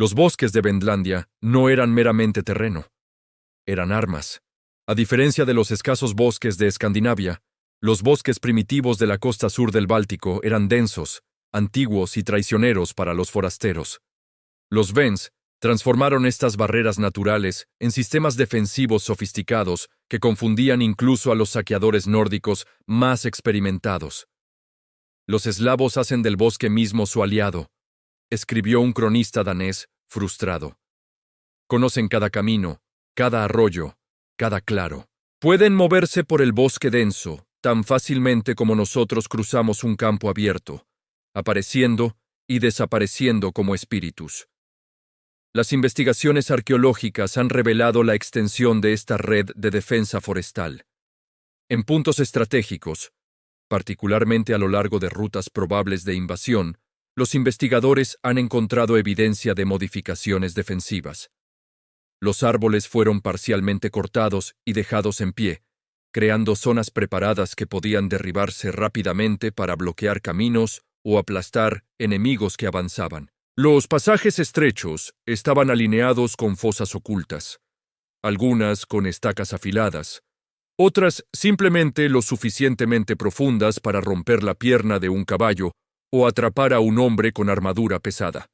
Los bosques de Vendlandia no eran meramente terreno, eran armas. A diferencia de los escasos bosques de Escandinavia, los bosques primitivos de la costa sur del Báltico eran densos, antiguos y traicioneros para los forasteros. Los Vens transformaron estas barreras naturales en sistemas defensivos sofisticados que confundían incluso a los saqueadores nórdicos más experimentados. Los eslavos hacen del bosque mismo su aliado, escribió un cronista danés frustrado. Conocen cada camino, cada arroyo, cada claro. Pueden moverse por el bosque denso tan fácilmente como nosotros cruzamos un campo abierto, apareciendo y desapareciendo como espíritus. Las investigaciones arqueológicas han revelado la extensión de esta red de defensa forestal. En puntos estratégicos, particularmente a lo largo de rutas probables de invasión, los investigadores han encontrado evidencia de modificaciones defensivas. Los árboles fueron parcialmente cortados y dejados en pie, creando zonas preparadas que podían derribarse rápidamente para bloquear caminos o aplastar enemigos que avanzaban. Los pasajes estrechos estaban alineados con fosas ocultas, algunas con estacas afiladas, otras simplemente lo suficientemente profundas para romper la pierna de un caballo o atrapar a un hombre con armadura pesada.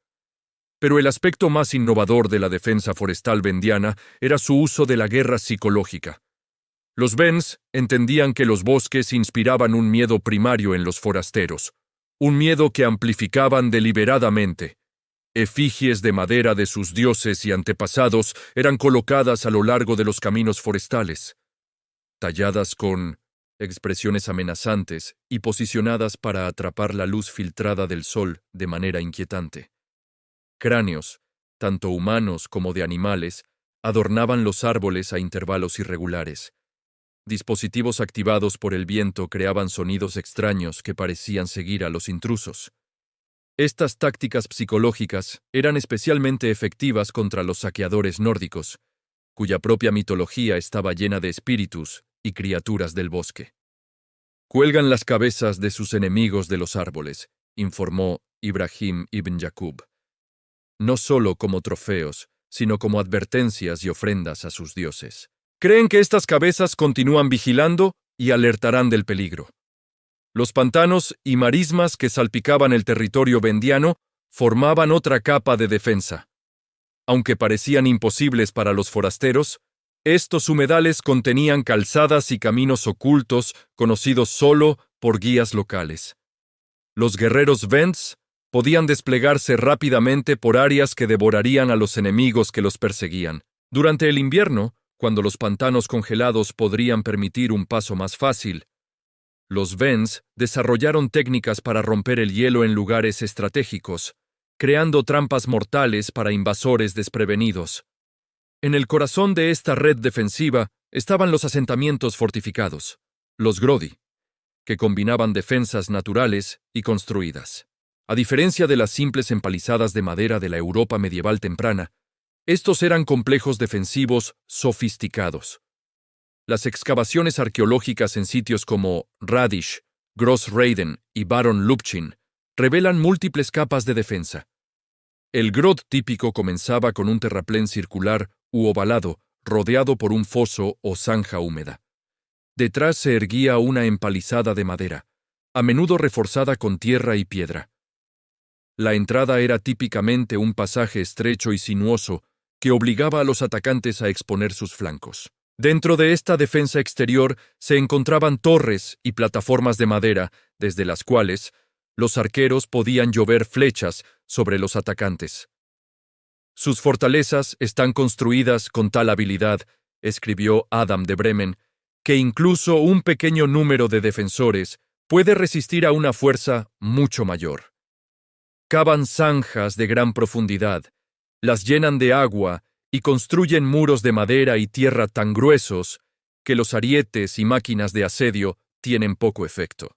Pero el aspecto más innovador de la defensa forestal vendiana era su uso de la guerra psicológica. Los Vens entendían que los bosques inspiraban un miedo primario en los forasteros, un miedo que amplificaban deliberadamente. Efigies de madera de sus dioses y antepasados eran colocadas a lo largo de los caminos forestales, talladas con expresiones amenazantes y posicionadas para atrapar la luz filtrada del sol de manera inquietante. Cráneos, tanto humanos como de animales, adornaban los árboles a intervalos irregulares. Dispositivos activados por el viento creaban sonidos extraños que parecían seguir a los intrusos. Estas tácticas psicológicas eran especialmente efectivas contra los saqueadores nórdicos, cuya propia mitología estaba llena de espíritus y criaturas del bosque. Cuelgan las cabezas de sus enemigos de los árboles, informó Ibrahim ibn Yaqub. No solo como trofeos, sino como advertencias y ofrendas a sus dioses. Creen que estas cabezas continúan vigilando y alertarán del peligro. Los pantanos y marismas que salpicaban el territorio vendiano formaban otra capa de defensa. Aunque parecían imposibles para los forasteros, estos humedales contenían calzadas y caminos ocultos conocidos solo por guías locales. Los guerreros Vents podían desplegarse rápidamente por áreas que devorarían a los enemigos que los perseguían. Durante el invierno, cuando los pantanos congelados podrían permitir un paso más fácil, los Vents desarrollaron técnicas para romper el hielo en lugares estratégicos, creando trampas mortales para invasores desprevenidos. En el corazón de esta red defensiva estaban los asentamientos fortificados, los Grodi, que combinaban defensas naturales y construidas. A diferencia de las simples empalizadas de madera de la Europa medieval temprana, estos eran complejos defensivos sofisticados. Las excavaciones arqueológicas en sitios como Radish, Gross Reiden y Baron Lupchin revelan múltiples capas de defensa. El grot típico comenzaba con un terraplén circular u ovalado, rodeado por un foso o zanja húmeda. Detrás se erguía una empalizada de madera, a menudo reforzada con tierra y piedra. La entrada era típicamente un pasaje estrecho y sinuoso que obligaba a los atacantes a exponer sus flancos. Dentro de esta defensa exterior se encontraban torres y plataformas de madera, desde las cuales los arqueros podían llover flechas sobre los atacantes. Sus fortalezas están construidas con tal habilidad, escribió Adam de Bremen, que incluso un pequeño número de defensores puede resistir a una fuerza mucho mayor. Cavan zanjas de gran profundidad, las llenan de agua y construyen muros de madera y tierra tan gruesos que los arietes y máquinas de asedio tienen poco efecto.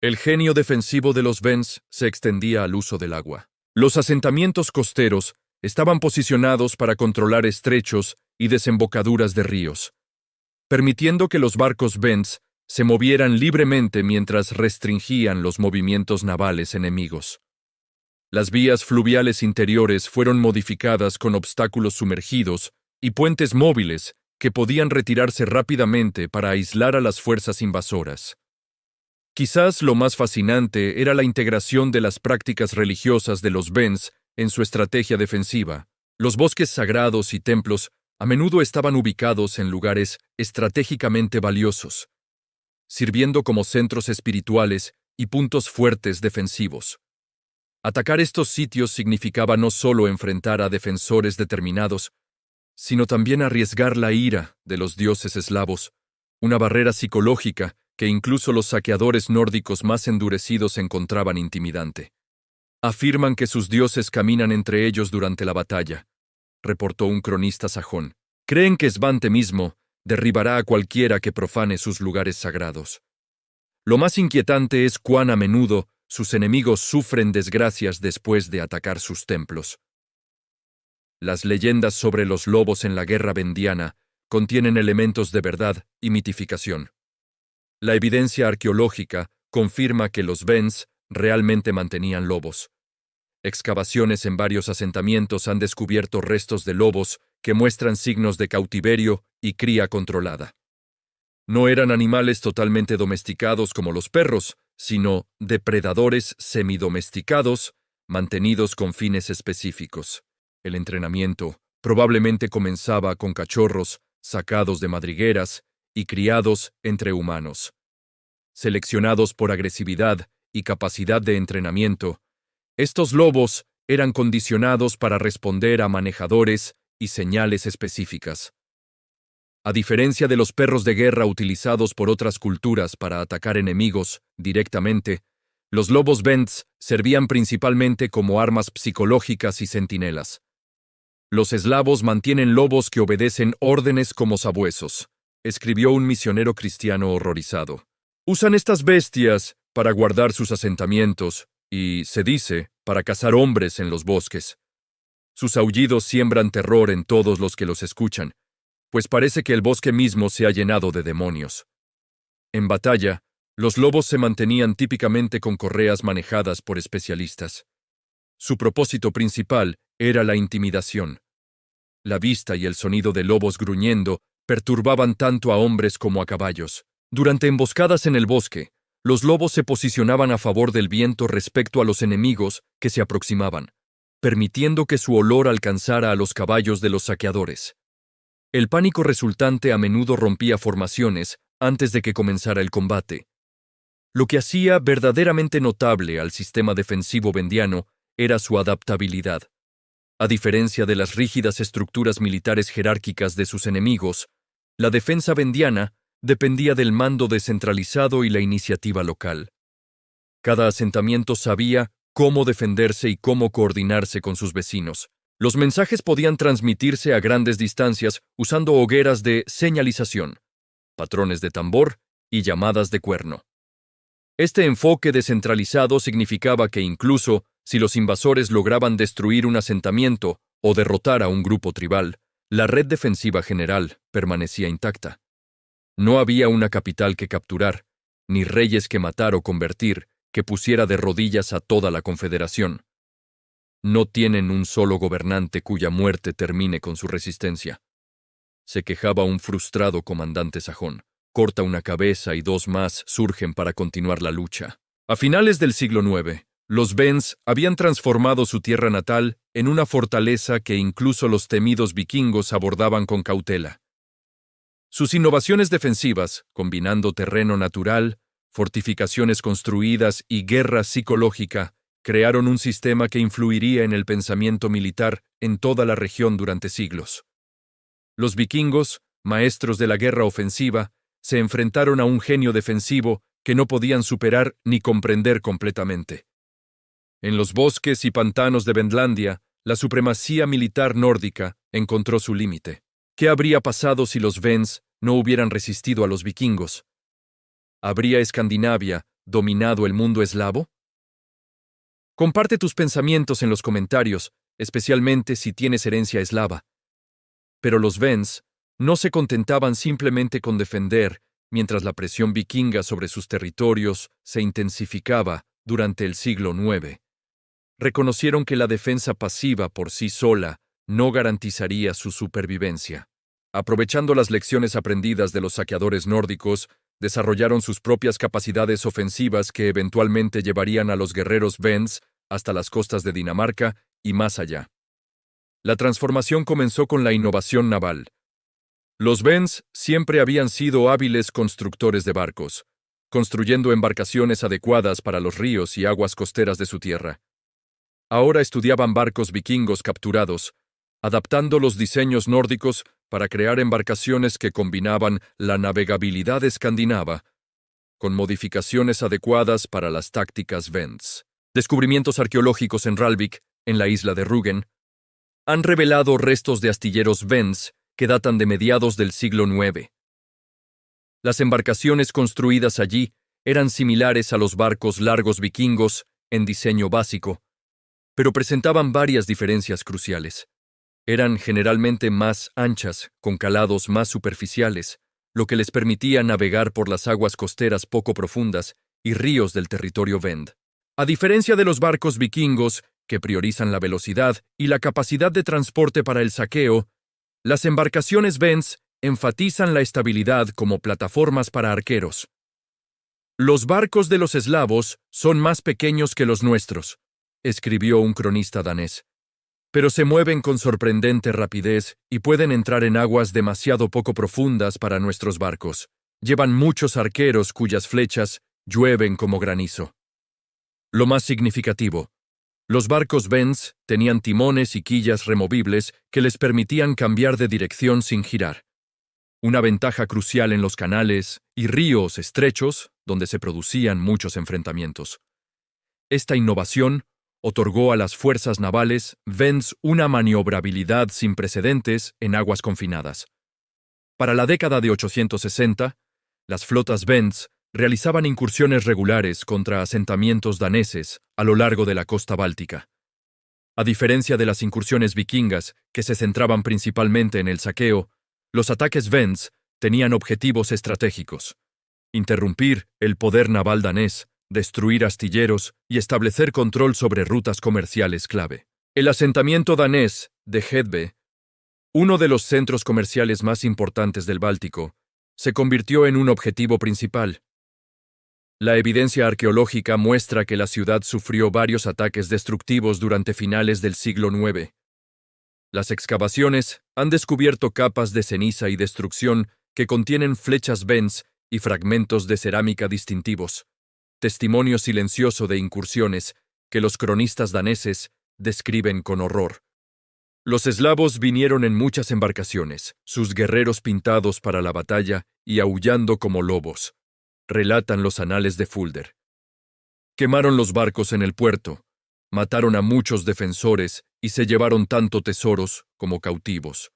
El genio defensivo de los Vents se extendía al uso del agua. Los asentamientos costeros estaban posicionados para controlar estrechos y desembocaduras de ríos, permitiendo que los barcos Vents se movieran libremente mientras restringían los movimientos navales enemigos. Las vías fluviales interiores fueron modificadas con obstáculos sumergidos y puentes móviles que podían retirarse rápidamente para aislar a las fuerzas invasoras. Quizás lo más fascinante era la integración de las prácticas religiosas de los Vence en su estrategia defensiva. Los bosques sagrados y templos a menudo estaban ubicados en lugares estratégicamente valiosos, sirviendo como centros espirituales y puntos fuertes defensivos. Atacar estos sitios significaba no solo enfrentar a defensores determinados, sino también arriesgar la ira de los dioses eslavos, una barrera psicológica que incluso los saqueadores nórdicos más endurecidos encontraban intimidante. Afirman que sus dioses caminan entre ellos durante la batalla, reportó un cronista sajón. Creen que Svante mismo derribará a cualquiera que profane sus lugares sagrados. Lo más inquietante es cuán a menudo sus enemigos sufren desgracias después de atacar sus templos. Las leyendas sobre los lobos en la guerra vendiana contienen elementos de verdad y mitificación. La evidencia arqueológica confirma que los Vence realmente mantenían lobos. Excavaciones en varios asentamientos han descubierto restos de lobos que muestran signos de cautiverio y cría controlada. No eran animales totalmente domesticados como los perros, sino depredadores semidomesticados, mantenidos con fines específicos. El entrenamiento probablemente comenzaba con cachorros sacados de madrigueras y criados entre humanos. Seleccionados por agresividad y capacidad de entrenamiento, estos lobos eran condicionados para responder a manejadores y señales específicas. A diferencia de los perros de guerra utilizados por otras culturas para atacar enemigos directamente, los lobos Vence servían principalmente como armas psicológicas y centinelas. Los eslavos mantienen lobos que obedecen órdenes como sabuesos, escribió un misionero cristiano horrorizado. Usan estas bestias para guardar sus asentamientos y, se dice, para cazar hombres en los bosques. Sus aullidos siembran terror en todos los que los escuchan, pues parece que el bosque mismo se ha llenado de demonios. En batalla, los lobos se mantenían típicamente con correas manejadas por especialistas. Su propósito principal era la intimidación. La vista y el sonido de lobos gruñendo perturbaban tanto a hombres como a caballos. Durante emboscadas en el bosque, los lobos se posicionaban a favor del viento respecto a los enemigos que se aproximaban, permitiendo que su olor alcanzara a los caballos de los saqueadores. El pánico resultante a menudo rompía formaciones antes de que comenzara el combate. Lo que hacía verdaderamente notable al sistema defensivo vendiano era su adaptabilidad. A diferencia de las rígidas estructuras militares jerárquicas de sus enemigos, la defensa vendiana dependía del mando descentralizado y la iniciativa local. Cada asentamiento sabía cómo defenderse y cómo coordinarse con sus vecinos. Los mensajes podían transmitirse a grandes distancias usando hogueras de señalización, patrones de tambor y llamadas de cuerno. Este enfoque descentralizado significaba que incluso si los invasores lograban destruir un asentamiento o derrotar a un grupo tribal, la red defensiva general permanecía intacta. No había una capital que capturar, ni reyes que matar o convertir, que pusiera de rodillas a toda la confederación. No tienen un solo gobernante cuya muerte termine con su resistencia. Se quejaba un frustrado comandante sajón. Corta una cabeza y dos más surgen para continuar la lucha. A finales del siglo IX, los Vence habían transformado su tierra natal en una fortaleza que incluso los temidos vikingos abordaban con cautela. Sus innovaciones defensivas, combinando terreno natural, fortificaciones construidas y guerra psicológica, crearon un sistema que influiría en el pensamiento militar en toda la región durante siglos. Los vikingos, maestros de la guerra ofensiva, se enfrentaron a un genio defensivo que no podían superar ni comprender completamente. En los bosques y pantanos de Vendlandia, la supremacía militar nórdica encontró su límite. ¿Qué habría pasado si los Vence no hubieran resistido a los vikingos? ¿Habría Escandinavia dominado el mundo eslavo? Comparte tus pensamientos en los comentarios, especialmente si tienes herencia eslava. Pero los Vence no se contentaban simplemente con defender, mientras la presión vikinga sobre sus territorios se intensificaba durante el siglo IX. reconocieron que la defensa pasiva por sí sola no garantizaría su supervivencia. Aprovechando las lecciones aprendidas de los saqueadores nórdicos, desarrollaron sus propias capacidades ofensivas que eventualmente llevarían a los guerreros Vends hasta las costas de Dinamarca y más allá. La transformación comenzó con la innovación naval. Los Vends siempre habían sido hábiles constructores de barcos, construyendo embarcaciones adecuadas para los ríos y aguas costeras de su tierra. Ahora estudiaban barcos vikingos capturados, adaptando los diseños nórdicos para crear embarcaciones que combinaban la navegabilidad escandinava con modificaciones adecuadas para las tácticas Vends. Descubrimientos arqueológicos en Ralvik, en la isla de Rügen, han revelado restos de astilleros Vends que datan de mediados del siglo IX. Las embarcaciones construidas allí eran similares a los barcos largos vikingos en diseño básico, pero presentaban varias diferencias cruciales. Eran generalmente más anchas, con calados más superficiales, lo que les permitía navegar por las aguas costeras poco profundas y ríos del territorio Vend. A diferencia de los barcos vikingos, que priorizan la velocidad y la capacidad de transporte para el saqueo, las embarcaciones Vends enfatizan la estabilidad como plataformas para arqueros. Los barcos de los eslavos son más pequeños que los nuestros, escribió un cronista danés, pero se mueven con sorprendente rapidez y pueden entrar en aguas demasiado poco profundas para nuestros barcos. Llevan muchos arqueros cuyas flechas llueven como granizo. Lo más significativo, los barcos Vends tenían timones y quillas removibles que les permitían cambiar de dirección sin girar. Una ventaja crucial en los canales y ríos estrechos donde se producían muchos enfrentamientos. Esta innovación otorgó a las fuerzas navales Vends una maniobrabilidad sin precedentes en aguas confinadas. Para la década de 860, las flotas Vends realizaban incursiones regulares contra asentamientos daneses a lo largo de la costa báltica. A diferencia de las incursiones vikingas, que se centraban principalmente en el saqueo, los ataques Vends tenían objetivos estratégicos: interrumpir el poder naval danés, destruir astilleros y establecer control sobre rutas comerciales clave. El asentamiento danés de Hedve, uno de los centros comerciales más importantes del Báltico, se convirtió en un objetivo principal. La evidencia arqueológica muestra que la ciudad sufrió varios ataques destructivos durante finales del siglo IX. Las excavaciones han descubierto capas de ceniza y destrucción que contienen flechas Vends y fragmentos de cerámica distintivos, testimonio silencioso de incursiones que los cronistas daneses describen con horror. Los eslavos vinieron en muchas embarcaciones, sus guerreros pintados para la batalla y aullando como lobos, relatan los anales de Fulder. Quemaron los barcos en el puerto, mataron a muchos defensores y se llevaron tanto tesoros como cautivos.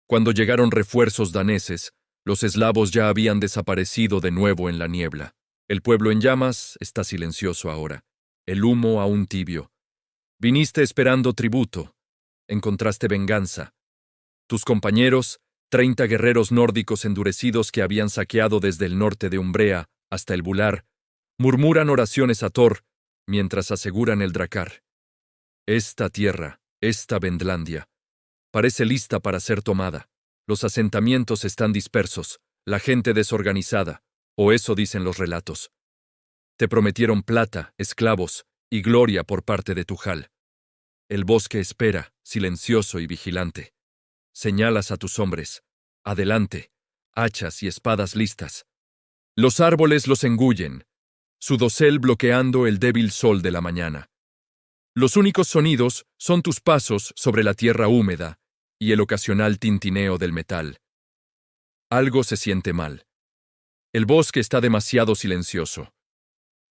Cuando llegaron refuerzos daneses, los eslavos ya habían desaparecido de nuevo en la niebla. El pueblo en llamas está silencioso ahora, el humo aún tibio. Viniste esperando tributo, encontraste venganza. Tus compañeros, 30 guerreros nórdicos endurecidos que habían saqueado desde el norte de Umbrea hasta el Bular, murmuran oraciones a Thor mientras aseguran el Drakkar. Esta tierra, esta Vendlandia, parece lista para ser tomada. Los asentamientos están dispersos, la gente desorganizada, o eso dicen los relatos. Te prometieron plata, esclavos y gloria por parte de Tujal. El bosque espera, silencioso y vigilante. Señalas a tus hombres. Adelante, hachas y espadas listas. Los árboles los engullen, su dosel bloqueando el débil sol de la mañana. Los únicos sonidos son tus pasos sobre la tierra húmeda y el ocasional tintineo del metal. Algo se siente mal. El bosque está demasiado silencioso.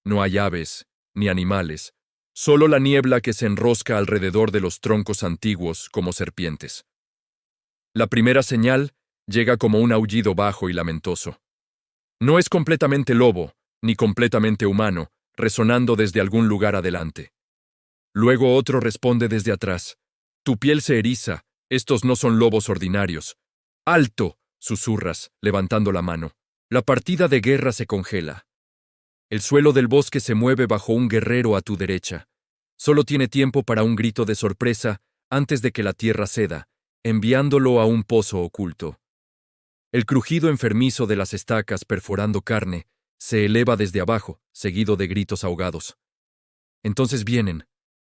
No hay aves, ni animales, solo la niebla que se enrosca alrededor de los troncos antiguos como serpientes. La primera señal llega como un aullido bajo y lamentoso. No es completamente lobo, ni completamente humano, resonando desde algún lugar adelante. Luego otro responde desde atrás. Tu piel se eriza, estos no son lobos ordinarios. ¡Alto!, susurras, levantando la mano. La partida de guerra se congela. El suelo del bosque se mueve bajo un guerrero a tu derecha. Solo tiene tiempo para un grito de sorpresa antes de que la tierra ceda, enviándolo a un pozo oculto. El crujido enfermizo de las estacas perforando carne se eleva desde abajo, seguido de gritos ahogados. Entonces vienen.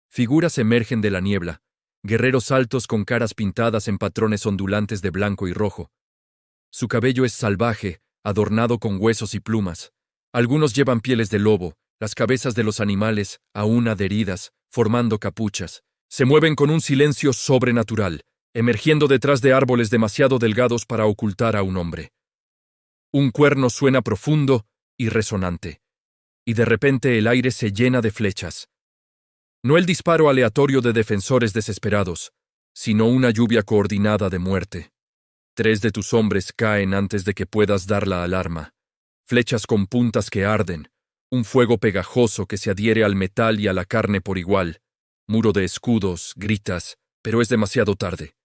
Figuras emergen de la niebla, guerreros altos con caras pintadas en patrones ondulantes de blanco y rojo. Su cabello es salvaje, adornado con huesos y plumas. Algunos llevan pieles de lobo, las cabezas de los animales, aún adheridas, formando capuchas. Se mueven con un silencio sobrenatural, emergiendo detrás de árboles demasiado delgados para ocultar a un hombre. Un cuerno suena profundo y resonante, y de repente el aire se llena de flechas. No el disparo aleatorio de defensores desesperados, sino una lluvia coordinada de muerte. 3 de tus hombres caen antes de que puedas dar la alarma. Flechas con puntas que arden, un fuego pegajoso que se adhiere al metal y a la carne por igual. Muro de escudos, gritas, pero es demasiado tarde.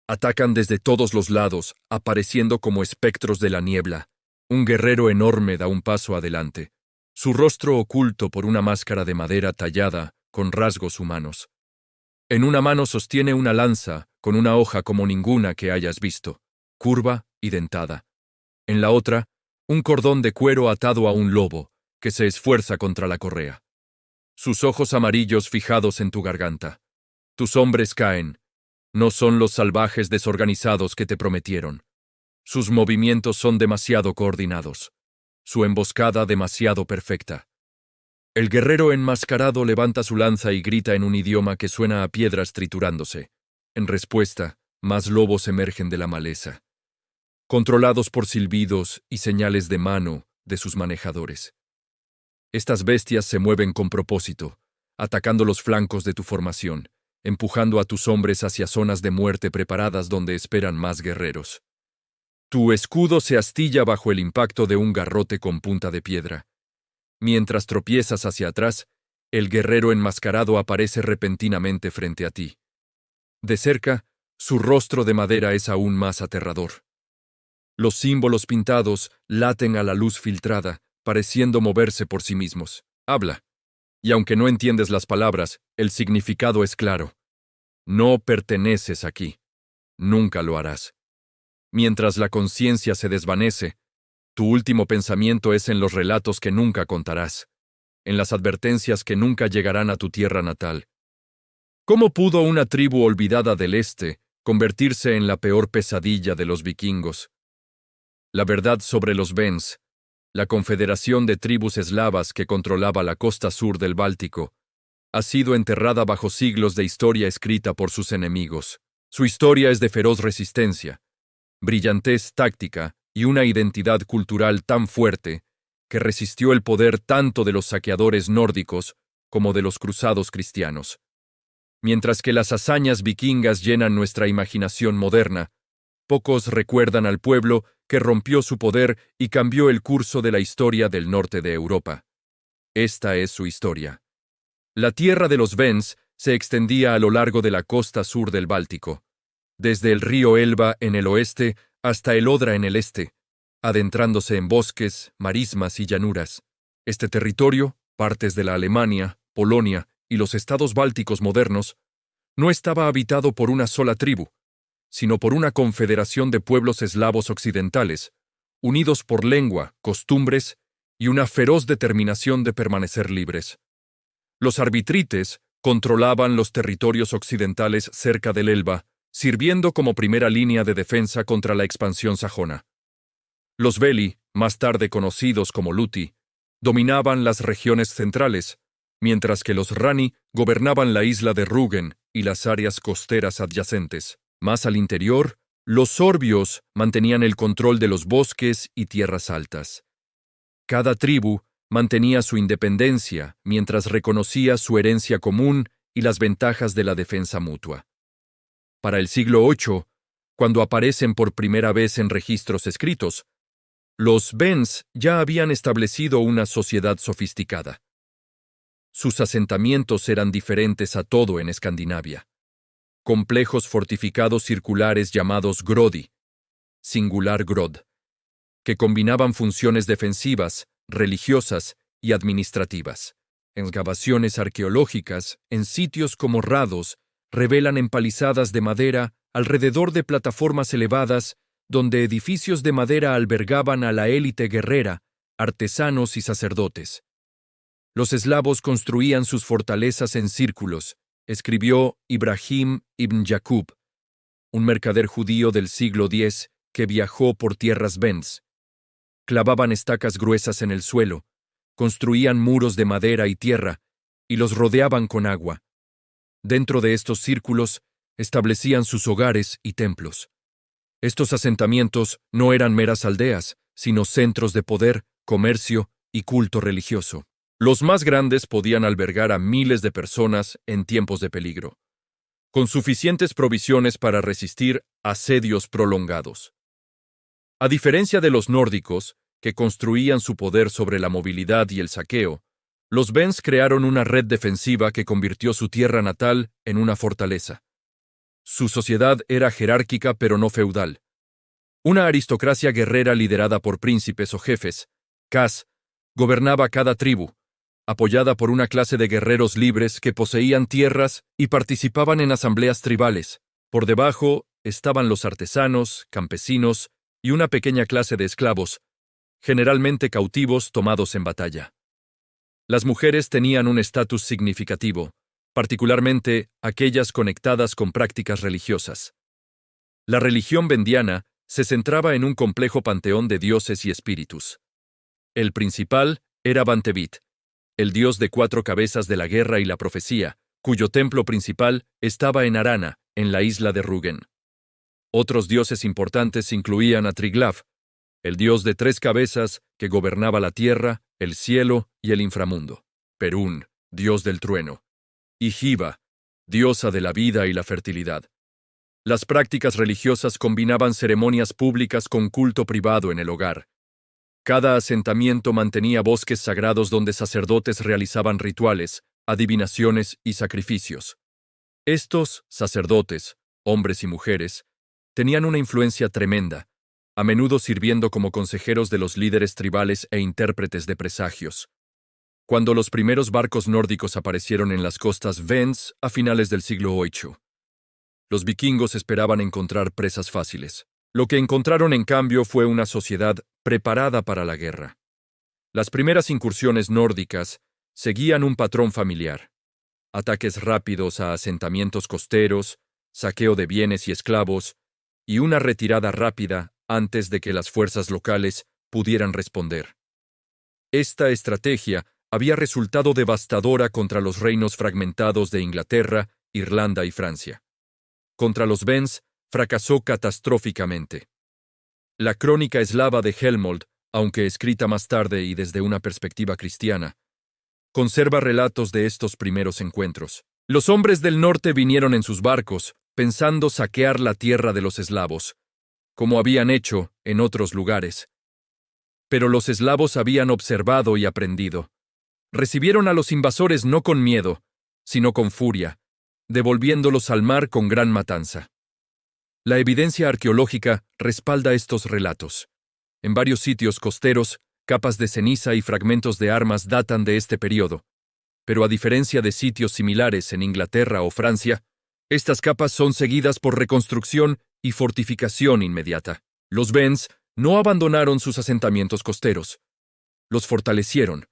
Atacan desde todos los lados, apareciendo como espectros de la niebla. Un guerrero enorme da un paso adelante, su rostro oculto por una máscara de madera tallada con rasgos humanos. En una mano sostiene una lanza con una hoja como ninguna que hayas visto, curva y dentada. En la otra, un cordón de cuero atado a un lobo, que se esfuerza contra la correa. Sus ojos amarillos fijados en tu garganta. Tus hombres caen. No son los salvajes desorganizados que te prometieron. Sus movimientos son demasiado coordinados. Su emboscada demasiado perfecta. El guerrero enmascarado levanta su lanza y grita en un idioma que suena a piedras triturándose. En respuesta, más lobos emergen de la maleza, controlados por silbidos y señales de mano de sus manejadores. Estas bestias se mueven con propósito, atacando los flancos de tu formación, empujando a tus hombres hacia zonas de muerte preparadas donde esperan más guerreros. Tu escudo se astilla bajo el impacto de un garrote con punta de piedra. Mientras tropiezas hacia atrás, el guerrero enmascarado aparece repentinamente frente a ti. De cerca, su rostro de madera es aún más aterrador. Los símbolos pintados laten a la luz filtrada, pareciendo moverse por sí mismos. Habla. Y aunque no entiendes las palabras, el significado es claro. No perteneces aquí. Nunca lo harás. Mientras la conciencia se desvanece, tu último pensamiento es en los relatos que nunca contarás, en las advertencias que nunca llegarán a tu tierra natal. ¿Cómo pudo una tribu olvidada del este convertirse en la peor pesadilla de los vikingos? La verdad sobre los Vens, la confederación de tribus eslavas que controlaba la costa sur del Báltico, ha sido enterrada bajo siglos de historia escrita por sus enemigos. Su historia es de feroz resistencia, brillantez táctica y una identidad cultural tan fuerte que resistió el poder tanto de los saqueadores nórdicos como de los cruzados cristianos. Mientras que las hazañas vikingas llenan nuestra imaginación moderna, pocos recuerdan al pueblo que rompió su poder y cambió el curso de la historia del norte de Europa. Esta es su historia. La tierra de los Vens se extendía a lo largo de la costa sur del Báltico, desde el río Elba en el oeste hasta el Odra en el este, adentrándose en bosques, marismas y llanuras. Este territorio, partes de la Alemania, Polonia y los estados bálticos modernos, no estaba habitado por una sola tribu, sino por una confederación de pueblos eslavos occidentales, unidos por lengua, costumbres y una feroz determinación de permanecer libres. Los arbitrites controlaban los territorios occidentales cerca del Elba, sirviendo como primera línea de defensa contra la expansión sajona. Los Veli, más tarde conocidos como Luti, dominaban las regiones centrales, mientras que los Rani gobernaban la isla de Rügen y las áreas costeras adyacentes. Más al interior, los sorbios mantenían el control de los bosques y tierras altas. Cada tribu mantenía su independencia mientras reconocía su herencia común y las ventajas de la defensa mutua. Para el siglo VIII, cuando aparecen por primera vez en registros escritos, los Vens ya habían establecido una sociedad sofisticada. Sus asentamientos eran diferentes a todo en Escandinavia. Complejos fortificados circulares llamados Grodi, singular Grod, que combinaban funciones defensivas, religiosas y administrativas. Excavaciones arqueológicas en sitios como Rados revelan empalizadas de madera alrededor de plataformas elevadas donde edificios de madera albergaban a la élite guerrera, artesanos y sacerdotes. Los eslavos construían sus fortalezas en círculos, escribió Ibrahim ibn Yaqub, un mercader judío del siglo X que viajó por tierras Vens. Clavaban estacas gruesas en el suelo, construían muros de madera y tierra, y los rodeaban con agua. Dentro de estos círculos establecían sus hogares y templos. Estos asentamientos no eran meras aldeas, sino centros de poder, comercio y culto religioso. Los más grandes podían albergar a miles de personas en tiempos de peligro, con suficientes provisiones para resistir asedios prolongados. A diferencia de los nórdicos, que construían su poder sobre la movilidad y el saqueo, los Vens crearon una red defensiva que convirtió su tierra natal en una fortaleza. Su sociedad era jerárquica pero no feudal. Una aristocracia guerrera liderada por príncipes o jefes, Kas, gobernaba cada tribu, apoyada por una clase de guerreros libres que poseían tierras y participaban en asambleas tribales. Por debajo estaban los artesanos, campesinos y una pequeña clase de esclavos, generalmente cautivos tomados en batalla. Las mujeres tenían un estatus significativo, particularmente aquellas conectadas con prácticas religiosas. La religión vendiana se centraba en un complejo panteón de dioses y espíritus. El principal era Bantebit, el dios de 4 cabezas de la guerra y la profecía, cuyo templo principal estaba en Arana, en la isla de Rügen. Otros dioses importantes incluían a Triglav, el dios de 3 cabezas que gobernaba la tierra, el cielo y el inframundo; Perún, dios del trueno; y Jiva, diosa de la vida y la fertilidad. Las prácticas religiosas combinaban ceremonias públicas con culto privado en el hogar. Cada asentamiento mantenía bosques sagrados donde sacerdotes realizaban rituales, adivinaciones y sacrificios. Estos sacerdotes, hombres y mujeres, tenían una influencia tremenda, a menudo sirviendo como consejeros de los líderes tribales e intérpretes de presagios. Cuando los primeros barcos nórdicos aparecieron en las costas Vens a finales del siglo VIII, los vikingos esperaban encontrar presas fáciles. Lo que encontraron, en cambio, fue una sociedad preparada para la guerra. Las primeras incursiones nórdicas seguían un patrón familiar: ataques rápidos a asentamientos costeros, saqueo de bienes y esclavos, y una retirada rápida antes de que las fuerzas locales pudieran responder. Esta estrategia había resultado devastadora contra los reinos fragmentados de Inglaterra, Irlanda y Francia. Contra los Vens fracasó catastróficamente. La crónica eslava de Helmold, aunque escrita más tarde y desde una perspectiva cristiana, conserva relatos de estos primeros encuentros. Los hombres del norte vinieron en sus barcos, pensando saquear la tierra de los eslavos, como habían hecho en otros lugares. Pero los eslavos habían observado y aprendido. Recibieron a los invasores no con miedo, sino con furia, devolviéndolos al mar con gran matanza. La evidencia arqueológica respalda estos relatos. En varios sitios costeros, capas de ceniza y fragmentos de armas datan de este periodo, pero a diferencia de sitios similares en Inglaterra o Francia, estas capas son seguidas por reconstrucción y fortificación inmediata. Los Vens no abandonaron sus asentamientos costeros. Los fortalecieron.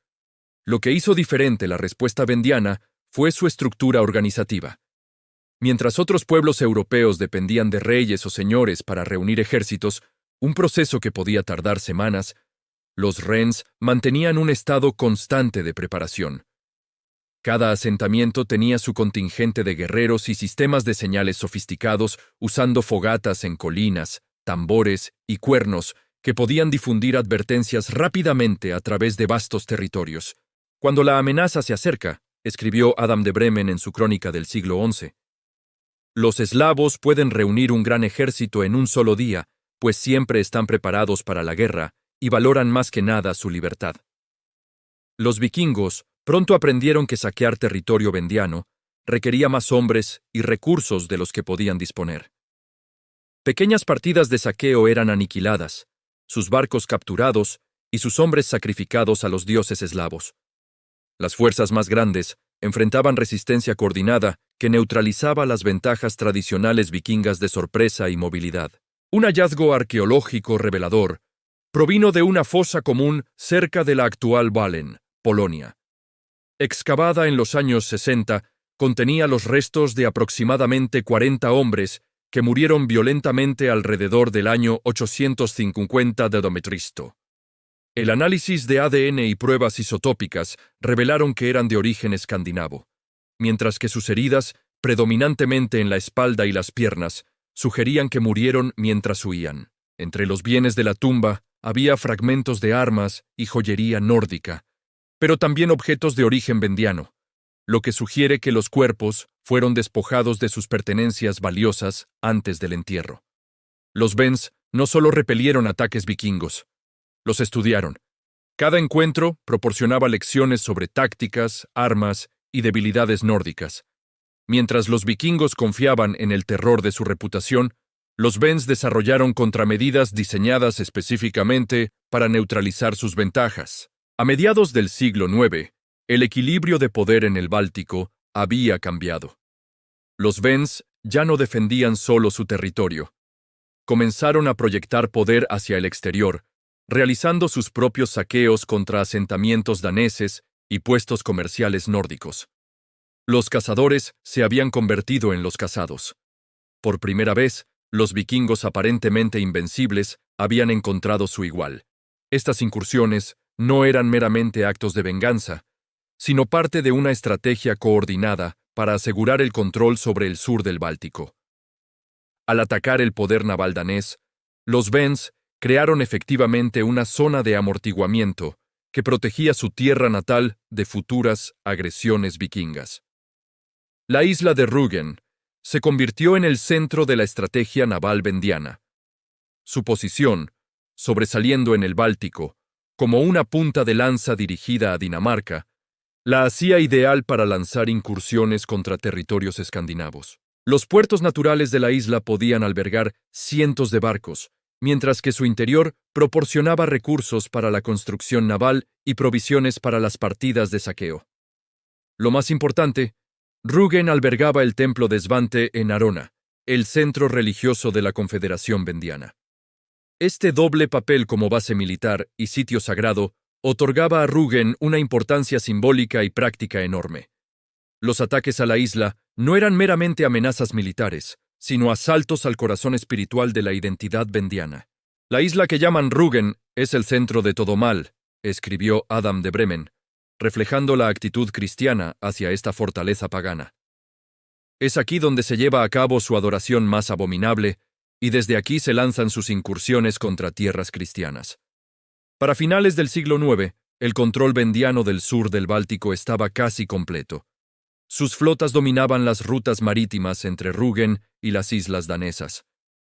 Lo que hizo diferente la respuesta vendiana fue su estructura organizativa. Mientras otros pueblos europeos dependían de reyes o señores para reunir ejércitos, un proceso que podía tardar semanas, los Rens mantenían un estado constante de preparación. Cada asentamiento tenía su contingente de guerreros y sistemas de señales sofisticados, usando fogatas en colinas, tambores y cuernos que podían difundir advertencias rápidamente a través de vastos territorios. Cuando la amenaza se acerca, escribió Adam de Bremen en su crónica del siglo XI, los eslavos pueden reunir un gran ejército en un solo día, pues siempre están preparados para la guerra y valoran más que nada su libertad. Los vikingos pronto aprendieron que saquear territorio vendiano requería más hombres y recursos de los que podían disponer. Pequeñas partidas de saqueo eran aniquiladas, sus barcos capturados y sus hombres sacrificados a los dioses eslavos. Las fuerzas más grandes enfrentaban resistencia coordinada que neutralizaba las ventajas tradicionales vikingas de sorpresa y movilidad. Un hallazgo arqueológico revelador provino de una fosa común cerca de la actual Wahlen, Polonia. Excavada en los años 60, contenía los restos de aproximadamente 40 hombres que murieron violentamente alrededor del año 850 de Cristo. El análisis de ADN y pruebas isotópicas revelaron que eran de origen escandinavo, mientras que sus heridas, predominantemente en la espalda y las piernas, sugerían que murieron mientras huían. Entre los bienes de la tumba había fragmentos de armas y joyería nórdica, pero también objetos de origen vendiano, lo que sugiere que los cuerpos fueron despojados de sus pertenencias valiosas antes del entierro. Los Vens no solo repelieron ataques vikingos, los estudiaron. Cada encuentro proporcionaba lecciones sobre tácticas, armas y debilidades nórdicas. Mientras los vikingos confiaban en el terror de su reputación, los Vens desarrollaron contramedidas diseñadas específicamente para neutralizar sus ventajas. A mediados del siglo IX, el equilibrio de poder en el Báltico había cambiado. Los Vens ya no defendían solo su territorio. Comenzaron a proyectar poder hacia el exterior, realizando sus propios saqueos contra asentamientos daneses y puestos comerciales nórdicos. Los cazadores se habían convertido en los cazados. Por primera vez, los vikingos aparentemente invencibles habían encontrado su igual. Estas incursiones no eran meramente actos de venganza, sino parte de una estrategia coordinada para asegurar el control sobre el sur del Báltico. Al atacar el poder naval danés, los Vens crearon efectivamente una zona de amortiguamiento que protegía su tierra natal de futuras agresiones vikingas. La isla de Rügen se convirtió en el centro de la estrategia naval vendiana. Su posición, sobresaliendo en el Báltico, como una punta de lanza dirigida a Dinamarca, la hacía ideal para lanzar incursiones contra territorios escandinavos. Los puertos naturales de la isla podían albergar cientos de barcos, mientras que su interior proporcionaba recursos para la construcción naval y provisiones para las partidas de saqueo. Lo más importante, Rügen albergaba el templo de Svante en Arona, el centro religioso de la Confederación Vendiana. Este doble papel como base militar y sitio sagrado otorgaba a Rügen una importancia simbólica y práctica enorme. Los ataques a la isla no eran meramente amenazas militares, sino asaltos al corazón espiritual de la identidad vendiana. La isla que llaman Rügen es el centro de todo mal, escribió Adam de Bremen, reflejando la actitud cristiana hacia esta fortaleza pagana. Es aquí donde se lleva a cabo su adoración más abominable, y desde aquí se lanzan sus incursiones contra tierras cristianas. Para finales del siglo IX, el control vendiano del sur del Báltico estaba casi completo. Sus flotas dominaban las rutas marítimas entre Rügen y las islas danesas,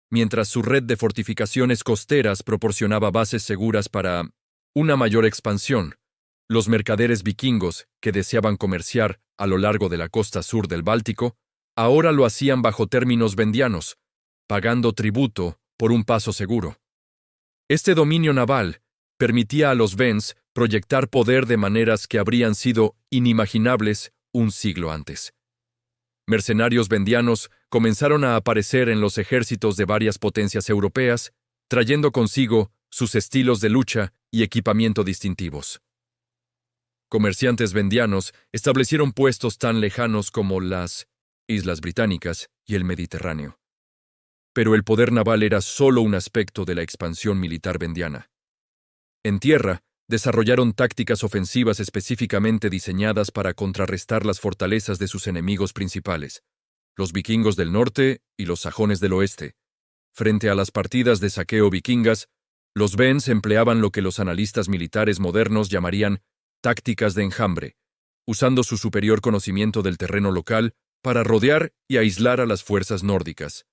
mientras su red de fortificaciones costeras proporcionaba bases seguras para una mayor expansión. Los mercaderes vikingos, que deseaban comerciar a lo largo de la costa sur del Báltico, ahora lo hacían bajo términos vendianos, pagando tributo por un paso seguro. Este dominio naval permitía a los Vens proyectar poder de maneras que habrían sido inimaginables un siglo antes. Mercenarios vendianos comenzaron a aparecer en los ejércitos de varias potencias europeas, trayendo consigo sus estilos de lucha y equipamiento distintivos. Comerciantes vendianos establecieron puestos tan lejanos como las Islas Británicas y el Mediterráneo. Pero el poder naval era solo un aspecto de la expansión militar vendiana. En tierra, desarrollaron tácticas ofensivas específicamente diseñadas para contrarrestar las fortalezas de sus enemigos principales, los vikingos del norte y los sajones del oeste. Frente a las partidas de saqueo vikingas, los Vens empleaban lo que los analistas militares modernos llamarían tácticas de enjambre, usando su superior conocimiento del terreno local para rodear y aislar a las fuerzas nórdicas.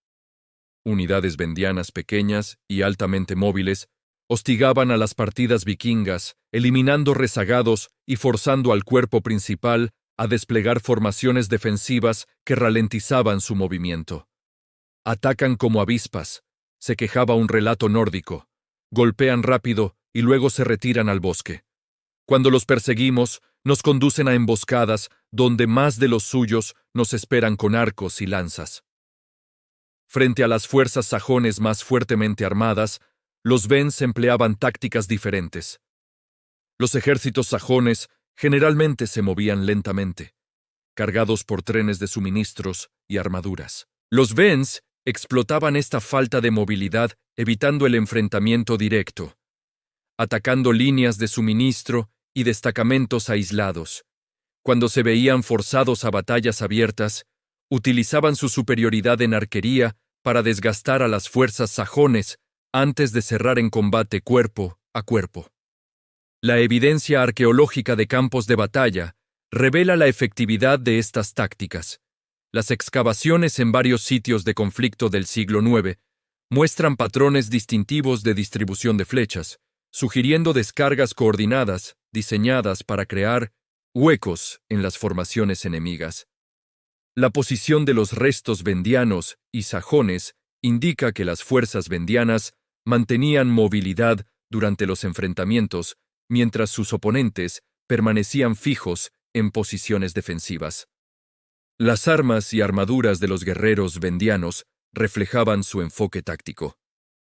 Unidades vendianas pequeñas y altamente móviles hostigaban a las partidas vikingas, eliminando rezagados y forzando al cuerpo principal a desplegar formaciones defensivas que ralentizaban su movimiento. Atacan como avispas, se quejaba un relato nórdico, golpean rápido y luego se retiran al bosque. Cuando los perseguimos, nos conducen a emboscadas donde más de los suyos nos esperan con arcos y lanzas. Frente a las fuerzas sajones más fuertemente armadas, los Wends empleaban tácticas diferentes. Los ejércitos sajones generalmente se movían lentamente, cargados por trenes de suministros y armaduras. Los Wends explotaban esta falta de movilidad evitando el enfrentamiento directo, atacando líneas de suministro y destacamentos aislados. Cuando se veían forzados a batallas abiertas, utilizaban su superioridad en arquería para desgastar a las fuerzas sajones antes de cerrar en combate cuerpo a cuerpo. La evidencia arqueológica de campos de batalla revela la efectividad de estas tácticas. Las excavaciones en varios sitios de conflicto del siglo IX muestran patrones distintivos de distribución de flechas, sugiriendo descargas coordinadas diseñadas para crear huecos en las formaciones enemigas. La posición de los restos vendianos y sajones indica que las fuerzas vendianas mantenían movilidad durante los enfrentamientos, mientras sus oponentes permanecían fijos en posiciones defensivas. Las armas y armaduras de los guerreros vendianos reflejaban su enfoque táctico.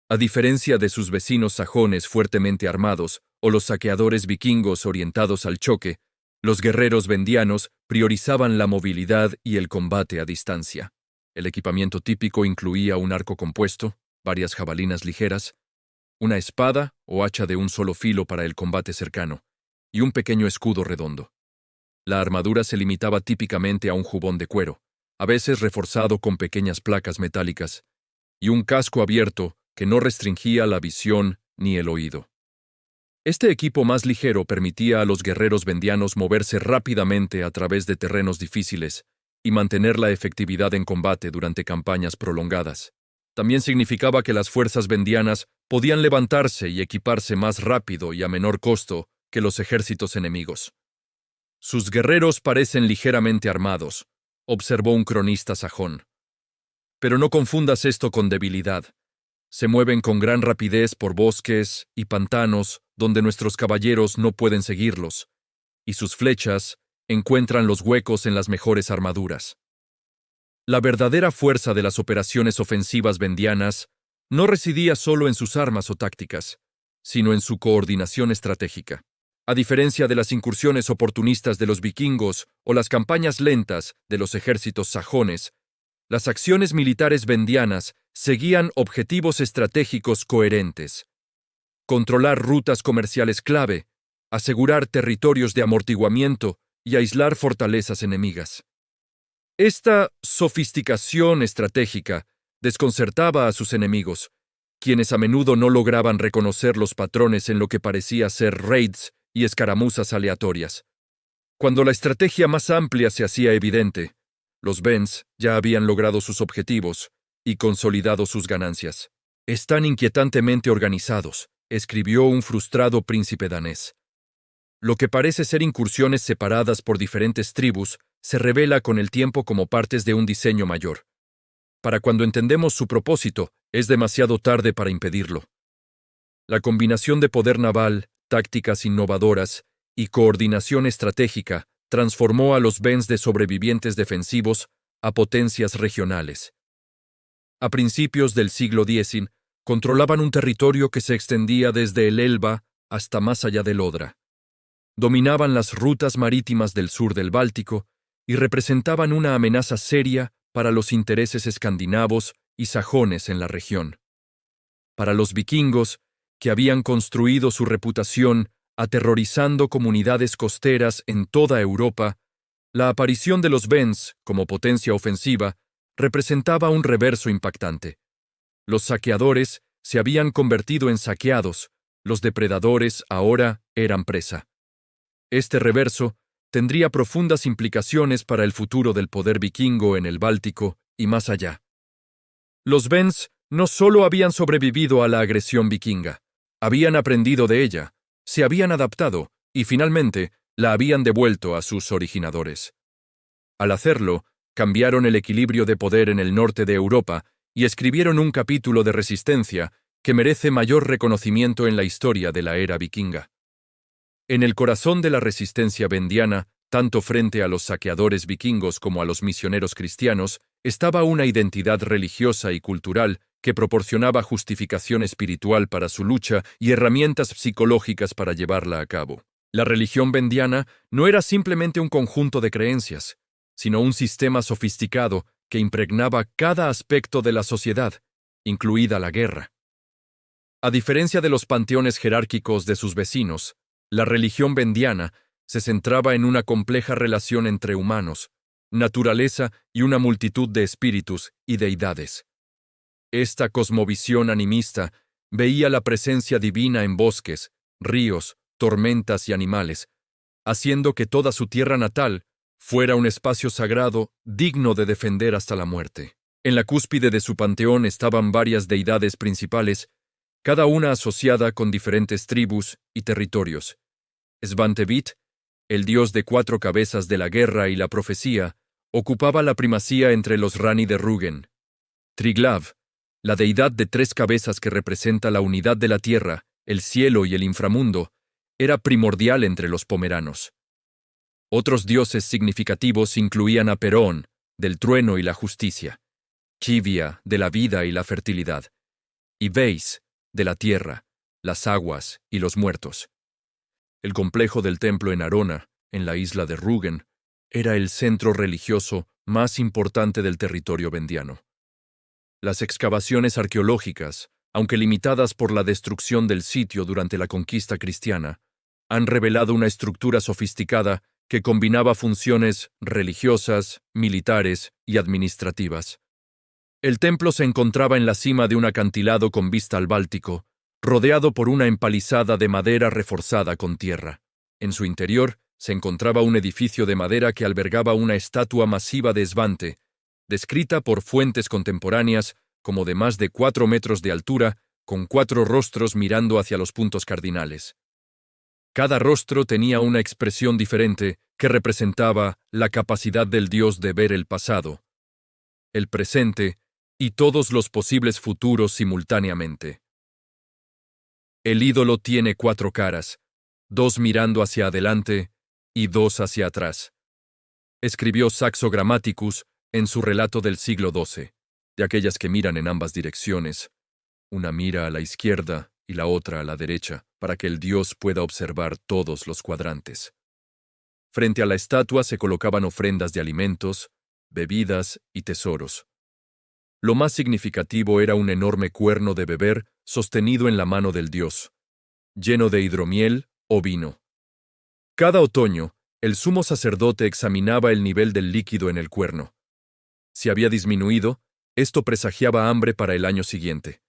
A diferencia de sus vecinos sajones fuertemente armados o los saqueadores vikingos orientados al choque, los guerreros vendianos priorizaban la movilidad y el combate a distancia. El equipamiento típico incluía un arco compuesto, varias jabalinas ligeras, una espada o hacha de un solo filo para el combate cercano, y un pequeño escudo redondo. La armadura se limitaba típicamente a un jubón de cuero, a veces reforzado con pequeñas placas metálicas, y un casco abierto que no restringía la visión ni el oído. Este equipo más ligero permitía a los guerreros vendianos moverse rápidamente a través de terrenos difíciles y mantener la efectividad en combate durante campañas prolongadas. También significaba que las fuerzas vendianas podían levantarse y equiparse más rápido y a menor costo que los ejércitos enemigos. Sus guerreros parecen ligeramente armados, observó un cronista sajón. Pero no confundas esto con debilidad. Se mueven con gran rapidez por bosques y pantanos donde nuestros caballeros no pueden seguirlos, y sus flechas encuentran los huecos en las mejores armaduras. La verdadera fuerza de las operaciones ofensivas vendianas no residía solo en sus armas o tácticas, sino en su coordinación estratégica. A diferencia de las incursiones oportunistas de los vikingos o las campañas lentas de los ejércitos sajones, las acciones militares vendianas seguían objetivos estratégicos coherentes. Controlar rutas comerciales clave, asegurar territorios de amortiguamiento y aislar fortalezas enemigas. Esta sofisticación estratégica desconcertaba a sus enemigos, quienes a menudo no lograban reconocer los patrones en lo que parecía ser raids y escaramuzas aleatorias. Cuando la estrategia más amplia se hacía evidente, los Wends ya habían logrado sus objetivos y consolidado sus ganancias. «Están inquietantemente organizados», escribió un frustrado príncipe danés. Lo que parece ser incursiones separadas por diferentes tribus se revela con el tiempo como partes de un diseño mayor. Para cuando entendemos su propósito, es demasiado tarde para impedirlo. La combinación de poder naval, tácticas innovadoras y coordinación estratégica transformó a los Wends de sobrevivientes defensivos a potencias regionales. A principios del siglo X, controlaban un territorio que se extendía desde el Elba hasta más allá del Odra. Dominaban las rutas marítimas del sur del Báltico y representaban una amenaza seria para los intereses escandinavos y sajones en la región. Para los vikingos, que habían construido su reputación aterrorizando comunidades costeras en toda Europa, la aparición de los Wends como potencia ofensiva representaba un reverso impactante. Los saqueadores se habían convertido en saqueados, los depredadores ahora eran presa. Este reverso tendría profundas implicaciones para el futuro del poder vikingo en el Báltico y más allá. Los Wends no solo habían sobrevivido a la agresión vikinga, habían aprendido de ella, se habían adaptado y finalmente la habían devuelto a sus originadores. Al hacerlo, cambiaron el equilibrio de poder en el norte de Europa y escribieron un capítulo de resistencia que merece mayor reconocimiento en la historia de la era vikinga. En el corazón de la resistencia vendiana, tanto frente a los saqueadores vikingos como a los misioneros cristianos, estaba una identidad religiosa y cultural que proporcionaba justificación espiritual para su lucha y herramientas psicológicas para llevarla a cabo. La religión vendiana no era simplemente un conjunto de creencias, sino un sistema sofisticado que impregnaba cada aspecto de la sociedad, incluida la guerra. A diferencia de los panteones jerárquicos de sus vecinos, la religión vendiana se centraba en una compleja relación entre humanos, naturaleza y una multitud de espíritus y deidades. Esta cosmovisión animista veía la presencia divina en bosques, ríos, tormentas y animales, haciendo que toda su tierra natal fuera un espacio sagrado digno de defender hasta la muerte. En la cúspide de su panteón estaban varias deidades principales, cada una asociada con diferentes tribus y territorios. Svantevit, el dios de 4 cabezas de la guerra y la profecía, ocupaba la primacía entre los Rani de Rügen. Triglav, la deidad de 3 cabezas que representa la unidad de la tierra, el cielo y el inframundo, era primordial entre los pomeranos. Otros dioses significativos incluían a Perón, del trueno y la justicia, Chivia, de la vida y la fertilidad, y Veis, de la tierra, las aguas y los muertos. El complejo del templo en Arona, en la isla de Rügen, era el centro religioso más importante del territorio vendiano. Las excavaciones arqueológicas, aunque limitadas por la destrucción del sitio durante la conquista cristiana, han revelado una estructura sofisticada que combinaba funciones religiosas, militares y administrativas. El templo se encontraba en la cima de un acantilado con vista al Báltico, rodeado por una empalizada de madera reforzada con tierra. En su interior se encontraba un edificio de madera que albergaba una estatua masiva de Svante, descrita por fuentes contemporáneas como de más de 4 metros de altura, con 4 rostros mirando hacia los puntos cardinales. Cada rostro tenía una expresión diferente que representaba la capacidad del dios de ver el pasado, el presente y todos los posibles futuros simultáneamente. El ídolo tiene 4 caras, 2 mirando hacia adelante y 2 hacia atrás. Escribió Saxo Grammaticus en su relato del siglo XII, de aquellas que miran en ambas direcciones. Una mira a la izquierda y la otra a la derecha, para que el dios pueda observar todos los cuadrantes. Frente a la estatua se colocaban ofrendas de alimentos, bebidas y tesoros. Lo más significativo era un enorme cuerno de beber sostenido en la mano del dios, lleno de hidromiel o vino. Cada otoño, el sumo sacerdote examinaba el nivel del líquido en el cuerno. Si había disminuido, esto presagiaba hambre para el año siguiente.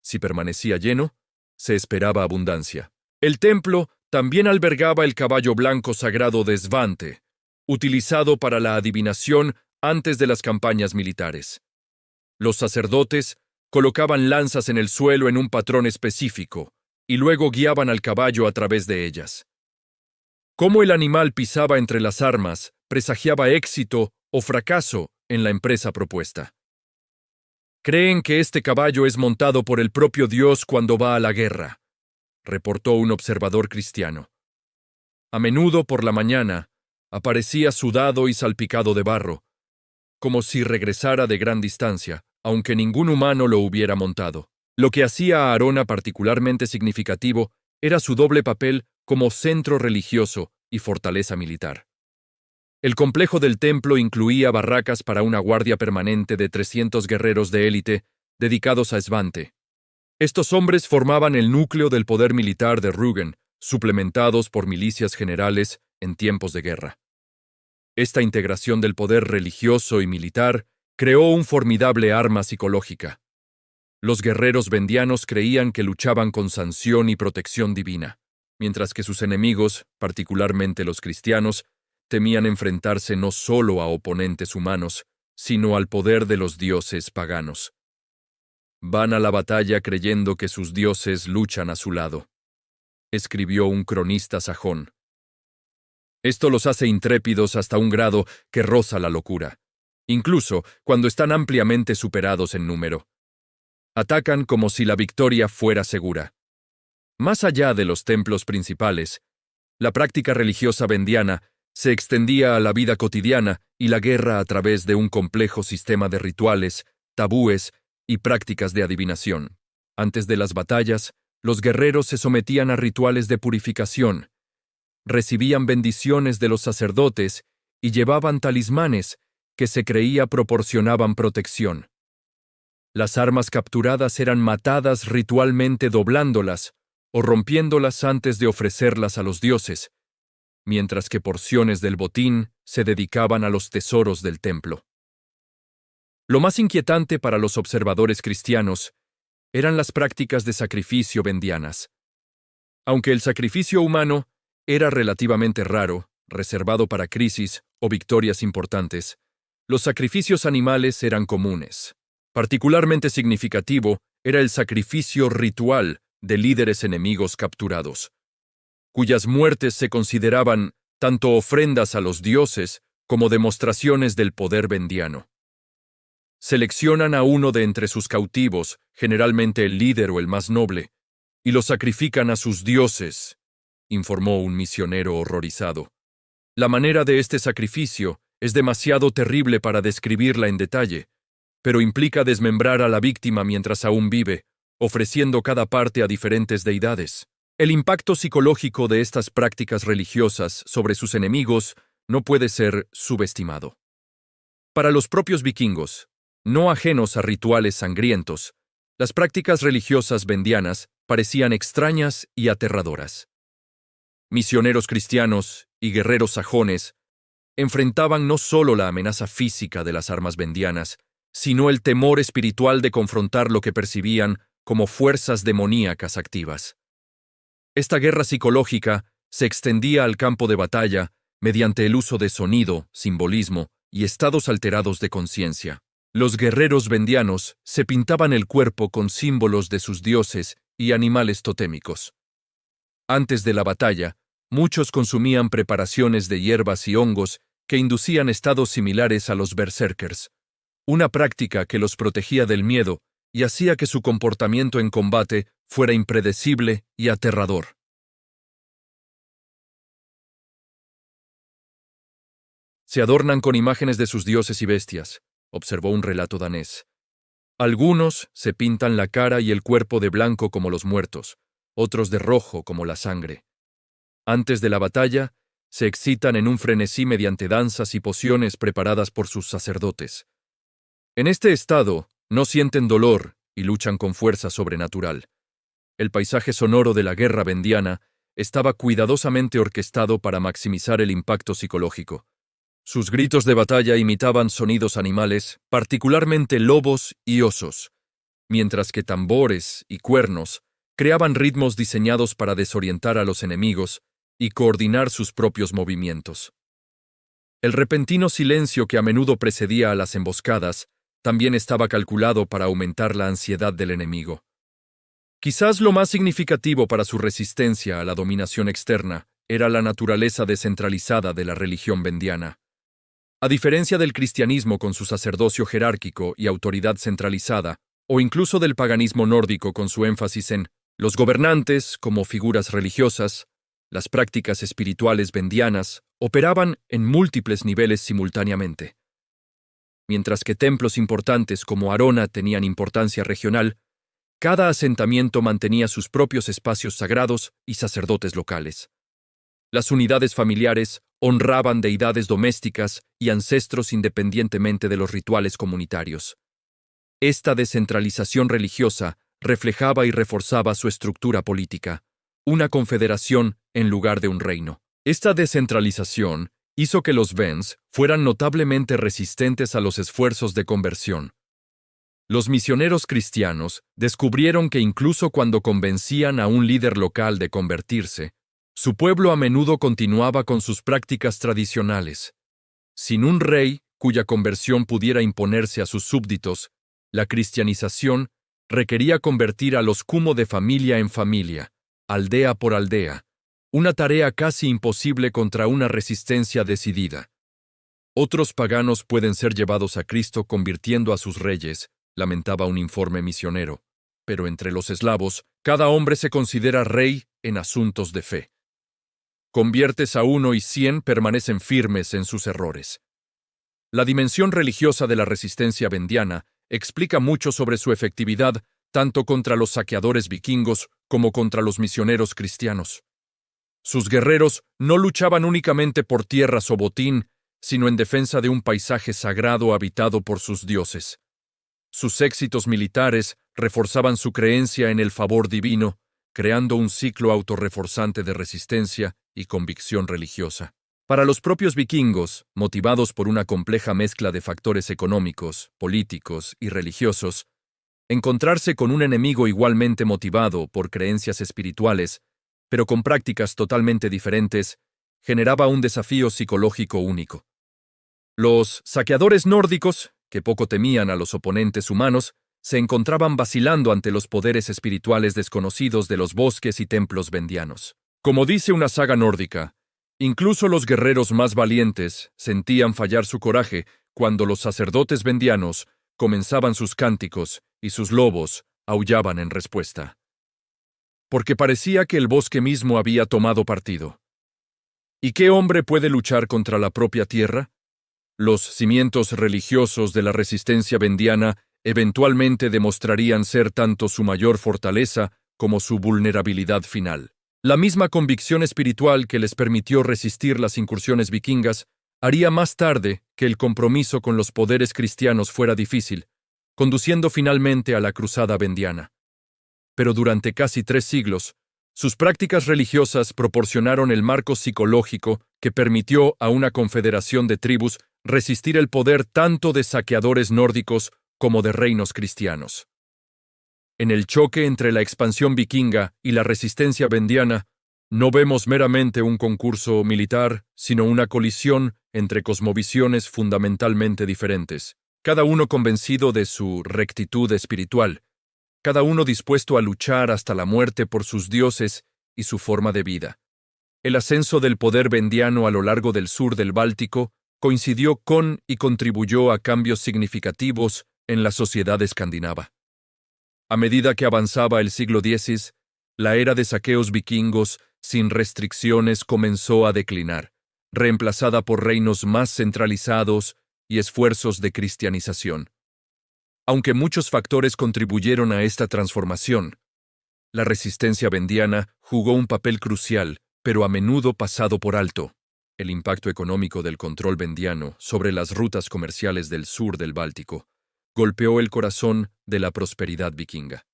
Si permanecía lleno, se esperaba abundancia. El templo también albergaba el caballo blanco sagrado de Svante, utilizado para la adivinación antes de las campañas militares. Los sacerdotes colocaban lanzas en el suelo en un patrón específico y luego guiaban al caballo a través de ellas. Cómo el animal pisaba entre las armas presagiaba éxito o fracaso en la empresa propuesta. Creen que este caballo es montado por el propio Dios cuando va a la guerra, reportó un observador cristiano. A menudo por la mañana aparecía sudado y salpicado de barro, como si regresara de gran distancia, aunque ningún humano lo hubiera montado. Lo que hacía a Arona particularmente significativo era su doble papel como centro religioso y fortaleza militar. El complejo del templo incluía barracas para una guardia permanente de 300 guerreros de élite dedicados a Svante. Estos hombres formaban el núcleo del poder militar de Rügen, suplementados por milicias generales en tiempos de guerra. Esta integración del poder religioso y militar creó un formidable arma psicológica. Los guerreros vendianos creían que luchaban con sanción y protección divina, mientras que sus enemigos, particularmente los cristianos, temían enfrentarse no solo a oponentes humanos, sino al poder de los dioses paganos. Van a la batalla creyendo que sus dioses luchan a su lado, escribió un cronista sajón. Esto los hace intrépidos hasta un grado que roza la locura, incluso cuando están ampliamente superados en número. Atacan como si la victoria fuera segura. Más allá de los templos principales, La práctica religiosa vendiana se extendía a la vida cotidiana y la guerra a través de un complejo sistema de rituales, tabúes y prácticas de adivinación. Antes de las batallas, los guerreros se sometían a rituales de purificación, recibían bendiciones de los sacerdotes y llevaban talismanes que se creía proporcionaban protección. Las armas capturadas eran matadas ritualmente doblándolas o rompiéndolas antes de ofrecerlas a los dioses, mientras que porciones del botín se dedicaban a los tesoros del templo. Lo más inquietante para los observadores cristianos eran las prácticas de sacrificio vendianas. Aunque el sacrificio humano era relativamente raro, reservado para crisis o victorias importantes, los sacrificios animales eran comunes. Particularmente significativo era el sacrificio ritual de líderes enemigos capturados, cuyas muertes se consideraban tanto ofrendas a los dioses como demostraciones del poder vendiano. Seleccionan a uno de entre sus cautivos, generalmente el líder o el más noble, y lo sacrifican a sus dioses, informó un misionero horrorizado. La manera de este sacrificio es demasiado terrible para describirla en detalle, pero implica desmembrar a la víctima mientras aún vive, ofreciendo cada parte a diferentes deidades. El impacto psicológico de estas prácticas religiosas sobre sus enemigos no puede ser subestimado. Para los propios vikingos, no ajenos a rituales sangrientos, las prácticas religiosas vendianas parecían extrañas y aterradoras. Misioneros cristianos y guerreros sajones enfrentaban no solo la amenaza física de las armas vendianas, sino el temor espiritual de confrontar lo que percibían como fuerzas demoníacas activas. Esta guerra psicológica se extendía al campo de batalla mediante el uso de sonido, simbolismo y estados alterados de conciencia. Los guerreros vendianos se pintaban el cuerpo con símbolos de sus dioses y animales totémicos. Antes de la batalla, muchos consumían preparaciones de hierbas y hongos que inducían estados similares a los berserkers, una práctica que los protegía del miedo y hacía que su comportamiento en combate fuera impredecible y aterrador. Se adornan con imágenes de sus dioses y bestias, observó un relato danés. Algunos se pintan la cara y el cuerpo de blanco como los muertos, otros de rojo como la sangre. Antes de la batalla, se excitan en un frenesí mediante danzas y pociones preparadas por sus sacerdotes. En este estado, no sienten dolor y luchan con fuerza sobrenatural. El paisaje sonoro de la guerra vendiana estaba cuidadosamente orquestado para maximizar el impacto psicológico. Sus gritos de batalla imitaban sonidos animales, particularmente lobos y osos, mientras que tambores y cuernos creaban ritmos diseñados para desorientar a los enemigos y coordinar sus propios movimientos. El repentino silencio que a menudo precedía a las emboscadas también estaba calculado para aumentar la ansiedad del enemigo. Quizás lo más significativo para su resistencia a la dominación externa era la naturaleza descentralizada de la religión vendiana. A diferencia del cristianismo con su sacerdocio jerárquico y autoridad centralizada, o incluso del paganismo nórdico con su énfasis en los gobernantes como figuras religiosas, las prácticas espirituales vendianas operaban en múltiples niveles simultáneamente. Mientras que templos importantes como Arona tenían importancia regional, cada asentamiento mantenía sus propios espacios sagrados y sacerdotes locales. Las unidades familiares honraban deidades domésticas y ancestros independientemente de los rituales comunitarios. Esta descentralización religiosa reflejaba y reforzaba su estructura política, una confederación en lugar de un reino. Esta descentralización hizo que los Vends fueran notablemente resistentes a los esfuerzos de conversión. Los misioneros cristianos descubrieron que incluso cuando convencían a un líder local de convertirse, su pueblo a menudo continuaba con sus prácticas tradicionales. Sin un rey cuya conversión pudiera imponerse a sus súbditos, la cristianización requería convertir a los Kumo de familia en familia, aldea por aldea, una tarea casi imposible contra una resistencia decidida. Otros paganos pueden ser llevados a Cristo convirtiendo a sus reyes, lamentaba un informe misionero, pero entre los eslavos, cada hombre se considera rey en asuntos de fe. Conviertes a 1 y 100 permanecen firmes en sus errores. La dimensión religiosa de la resistencia vendiana explica mucho sobre su efectividad tanto contra los saqueadores vikingos como contra los misioneros cristianos. Sus guerreros no luchaban únicamente por tierras o botín, sino en defensa de un paisaje sagrado habitado por sus dioses. Sus éxitos militares reforzaban su creencia en el favor divino, creando un ciclo autorreforzante de resistencia y convicción religiosa. Para los propios vikingos, motivados por una compleja mezcla de factores económicos, políticos y religiosos, encontrarse con un enemigo igualmente motivado por creencias espirituales, pero con prácticas totalmente diferentes, generaba un desafío psicológico único. Los saqueadores nórdicos, que poco temían a los oponentes humanos, se encontraban vacilando ante los poderes espirituales desconocidos de los bosques y templos vendianos. Como dice una saga nórdica, incluso los guerreros más valientes sentían fallar su coraje cuando los sacerdotes vendianos comenzaban sus cánticos y sus lobos aullaban en respuesta. Porque parecía que el bosque mismo había tomado partido. ¿Y qué hombre puede luchar contra la propia tierra? Los cimientos religiosos de la resistencia vendiana eventualmente demostrarían ser tanto su mayor fortaleza como su vulnerabilidad final. La misma convicción espiritual que les permitió resistir las incursiones vikingas haría más tarde que el compromiso con los poderes cristianos fuera difícil, conduciendo finalmente a la cruzada vendiana. Pero durante casi 3 siglos, sus prácticas religiosas proporcionaron el marco psicológico que permitió a una confederación de tribus resistir el poder tanto de saqueadores nórdicos como de reinos cristianos. En el choque entre la expansión vikinga y la resistencia vendiana, no vemos meramente un concurso militar, sino una colisión entre cosmovisiones fundamentalmente diferentes, cada uno convencido de su rectitud espiritual, cada uno dispuesto a luchar hasta la muerte por sus dioses y su forma de vida. El ascenso del poder vendiano a lo largo del sur del Báltico coincidió con y contribuyó a cambios significativos en la sociedad escandinava. A medida que avanzaba el siglo X, la era de saqueos vikingos sin restricciones comenzó a declinar, reemplazada por reinos más centralizados y esfuerzos de cristianización. Aunque muchos factores contribuyeron a esta transformación, la resistencia vendiana jugó un papel crucial, pero a menudo pasado por alto. El impacto económico del control vendiano sobre las rutas comerciales del sur del Báltico golpeó el corazón de la prosperidad vikinga.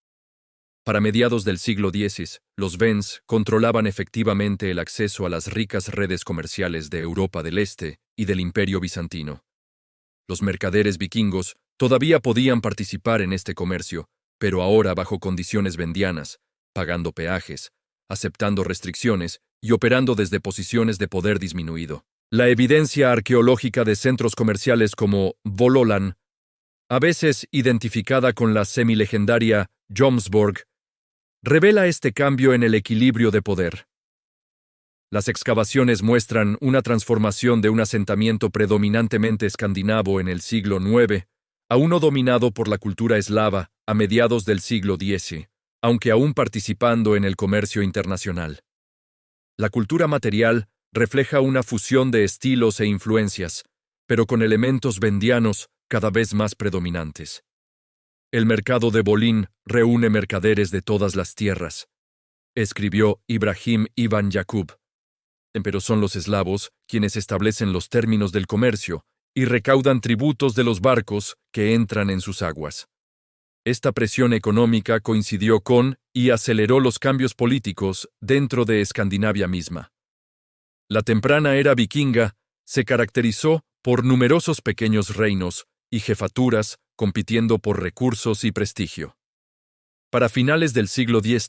Para mediados del siglo X, los Vens controlaban efectivamente el acceso a las ricas redes comerciales de Europa del Este y del Imperio bizantino. Los mercaderes vikingos todavía podían participar en este comercio, pero ahora bajo condiciones vendianas, pagando peajes, aceptando restricciones y operando desde posiciones de poder disminuido. La evidencia arqueológica de centros comerciales como Vololan, a veces identificada con la semilegendaria Jomsborg, revela este cambio en el equilibrio de poder. Las excavaciones muestran una transformación de un asentamiento predominantemente escandinavo en el siglo IX a uno dominado por la cultura eslava a mediados del siglo X, aunque aún participando en el comercio internacional. La cultura material refleja una fusión de estilos e influencias, pero con elementos vendianos cada vez más predominantes. El mercado de Volín reúne mercaderes de todas las tierras, escribió Ibrahim Ivan Yakub. Pero son los eslavos quienes establecen los términos del comercio y recaudan tributos de los barcos que entran en sus aguas. Esta presión económica coincidió con y aceleró los cambios políticos dentro de Escandinavia misma. La temprana era vikinga se caracterizó por numerosos pequeños reinos y jefaturas compitiendo por recursos y prestigio. Para finales del siglo X,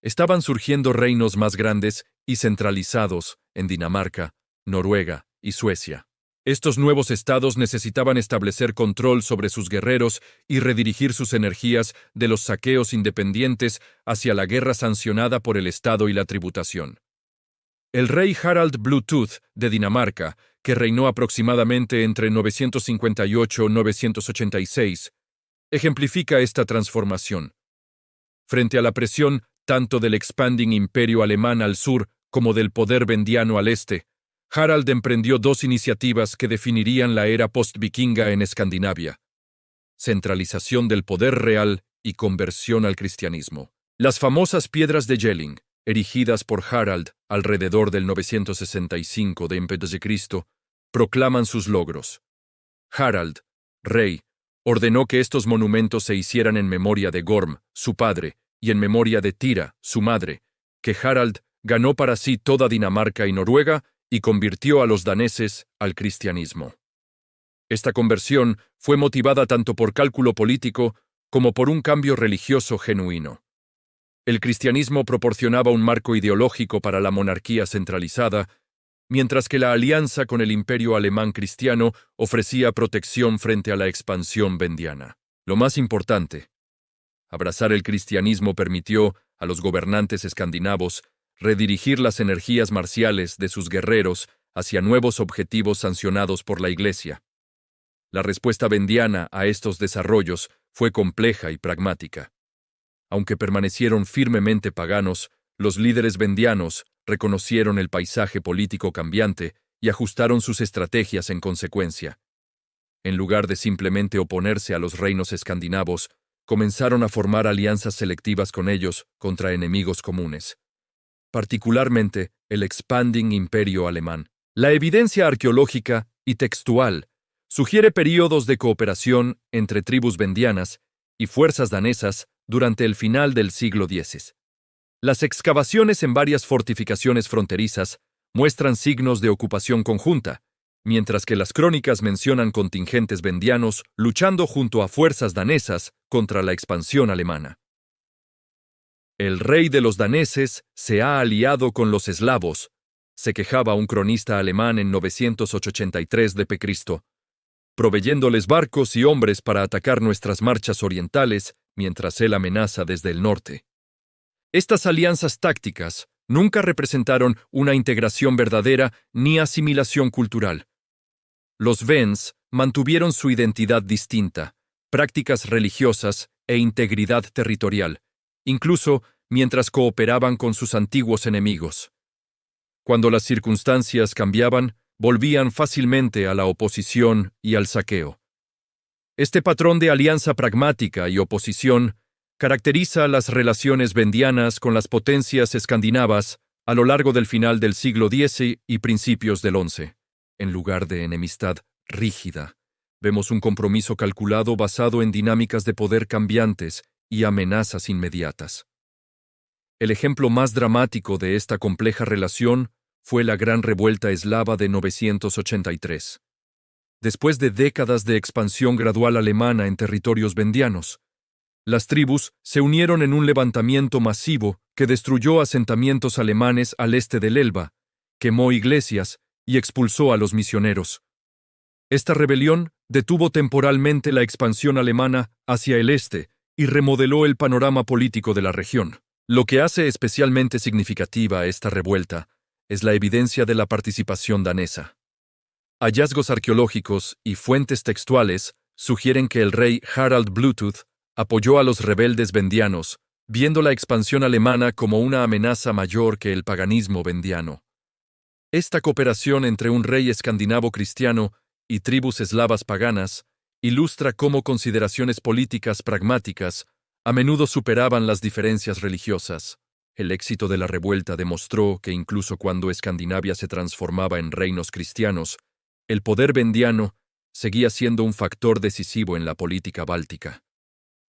estaban surgiendo reinos más grandes y centralizados en Dinamarca, Noruega y Suecia. Estos nuevos estados necesitaban establecer control sobre sus guerreros y redirigir sus energías de los saqueos independientes hacia la guerra sancionada por el Estado y la tributación. El rey Harald Bluetooth de Dinamarca, que reinó aproximadamente entre 958 y 986, ejemplifica esta transformación. Frente a la presión tanto del expanding imperio alemán al sur como del poder vendiano al este, Harald emprendió dos iniciativas que definirían la era post-vikinga en Escandinavia: centralización del poder real y conversión al cristianismo. Las famosas piedras de Jelling, erigidas por Harald alrededor del 965 d.C., proclaman sus logros. Harald, rey, ordenó que estos monumentos se hicieran en memoria de Gorm, su padre, y en memoria de Tira, su madre, que Harald ganó para sí toda Dinamarca y Noruega y convirtió a los daneses al cristianismo. Esta conversión fue motivada tanto por cálculo político como por un cambio religioso genuino. El cristianismo proporcionaba un marco ideológico para la monarquía centralizada, mientras que la alianza con el imperio alemán cristiano ofrecía protección frente a la expansión vendiana. Lo más importante, abrazar el cristianismo permitió a los gobernantes escandinavos redirigir las energías marciales de sus guerreros hacia nuevos objetivos sancionados por la Iglesia. La respuesta vendiana a estos desarrollos fue compleja y pragmática. Aunque permanecieron firmemente paganos, los líderes vendianos reconocieron el paisaje político cambiante y ajustaron sus estrategias en consecuencia. En lugar de simplemente oponerse a los reinos escandinavos, comenzaron a formar alianzas selectivas con ellos contra enemigos comunes, particularmente el expanding imperio alemán. La evidencia arqueológica y textual sugiere períodos de cooperación entre tribus vendianas y fuerzas danesas durante el final del siglo X. Las excavaciones en varias fortificaciones fronterizas muestran signos de ocupación conjunta, mientras que las crónicas mencionan contingentes vendianos luchando junto a fuerzas danesas contra la expansión alemana. El rey de los daneses se ha aliado con los eslavos, se quejaba un cronista alemán en 983 d.C., proveyéndoles barcos y hombres para atacar nuestras marchas orientales mientras él amenaza desde el norte. Estas alianzas tácticas nunca representaron una integración verdadera ni asimilación cultural. Los Wends mantuvieron su identidad distinta, prácticas religiosas e integridad territorial, incluso mientras cooperaban con sus antiguos enemigos. Cuando las circunstancias cambiaban, volvían fácilmente a la oposición y al saqueo. Este patrón de alianza pragmática y oposición caracteriza las relaciones vendianas con las potencias escandinavas a lo largo del final del siglo X y principios del XI. En lugar de enemistad rígida, vemos un compromiso calculado basado en dinámicas de poder cambiantes y amenazas inmediatas. El ejemplo más dramático de esta compleja relación fue la Gran Revuelta Eslava de 983. Después de décadas de expansión gradual alemana en territorios vendianos, las tribus se unieron en un levantamiento masivo que destruyó asentamientos alemanes al este del Elba, quemó iglesias y expulsó a los misioneros. Esta rebelión detuvo temporalmente la expansión alemana hacia el este y remodeló el panorama político de la región. Lo que hace especialmente significativa esta revuelta es la evidencia de la participación danesa. Hallazgos arqueológicos y fuentes textuales sugieren que el rey Harald Bluetooth apoyó a los rebeldes vendianos, viendo la expansión alemana como una amenaza mayor que el paganismo vendiano. Esta cooperación entre un rey escandinavo cristiano y tribus eslavas paganas ilustra cómo consideraciones políticas pragmáticas a menudo superaban las diferencias religiosas. El éxito de la revuelta demostró que incluso cuando Escandinavia se transformaba en reinos cristianos, el poder vendiano seguía siendo un factor decisivo en la política báltica.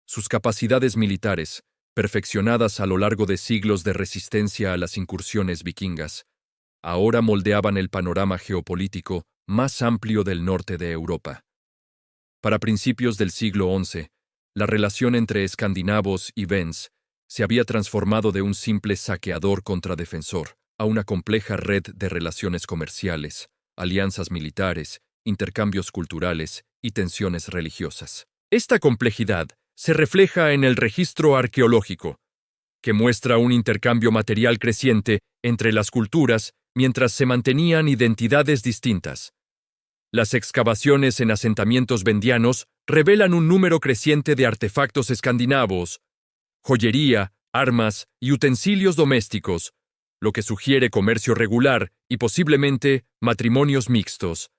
Sus capacidades militares, perfeccionadas a lo largo de siglos de resistencia a las incursiones vikingas, ahora moldeaban el panorama geopolítico más amplio del norte de Europa. Para principios del siglo XI, la relación entre escandinavos y Wends se había transformado de un simple saqueador contra defensor a una compleja red de relaciones comerciales, alianzas militares, intercambios culturales y tensiones religiosas. Esta complejidad se refleja en el registro arqueológico, que muestra un intercambio material creciente entre las culturas mientras se mantenían identidades distintas. Las excavaciones en asentamientos vendianos revelan un número creciente de artefactos escandinavos, joyería, armas y utensilios domésticos, lo que sugiere comercio regular y posiblemente matrimonios mixtos.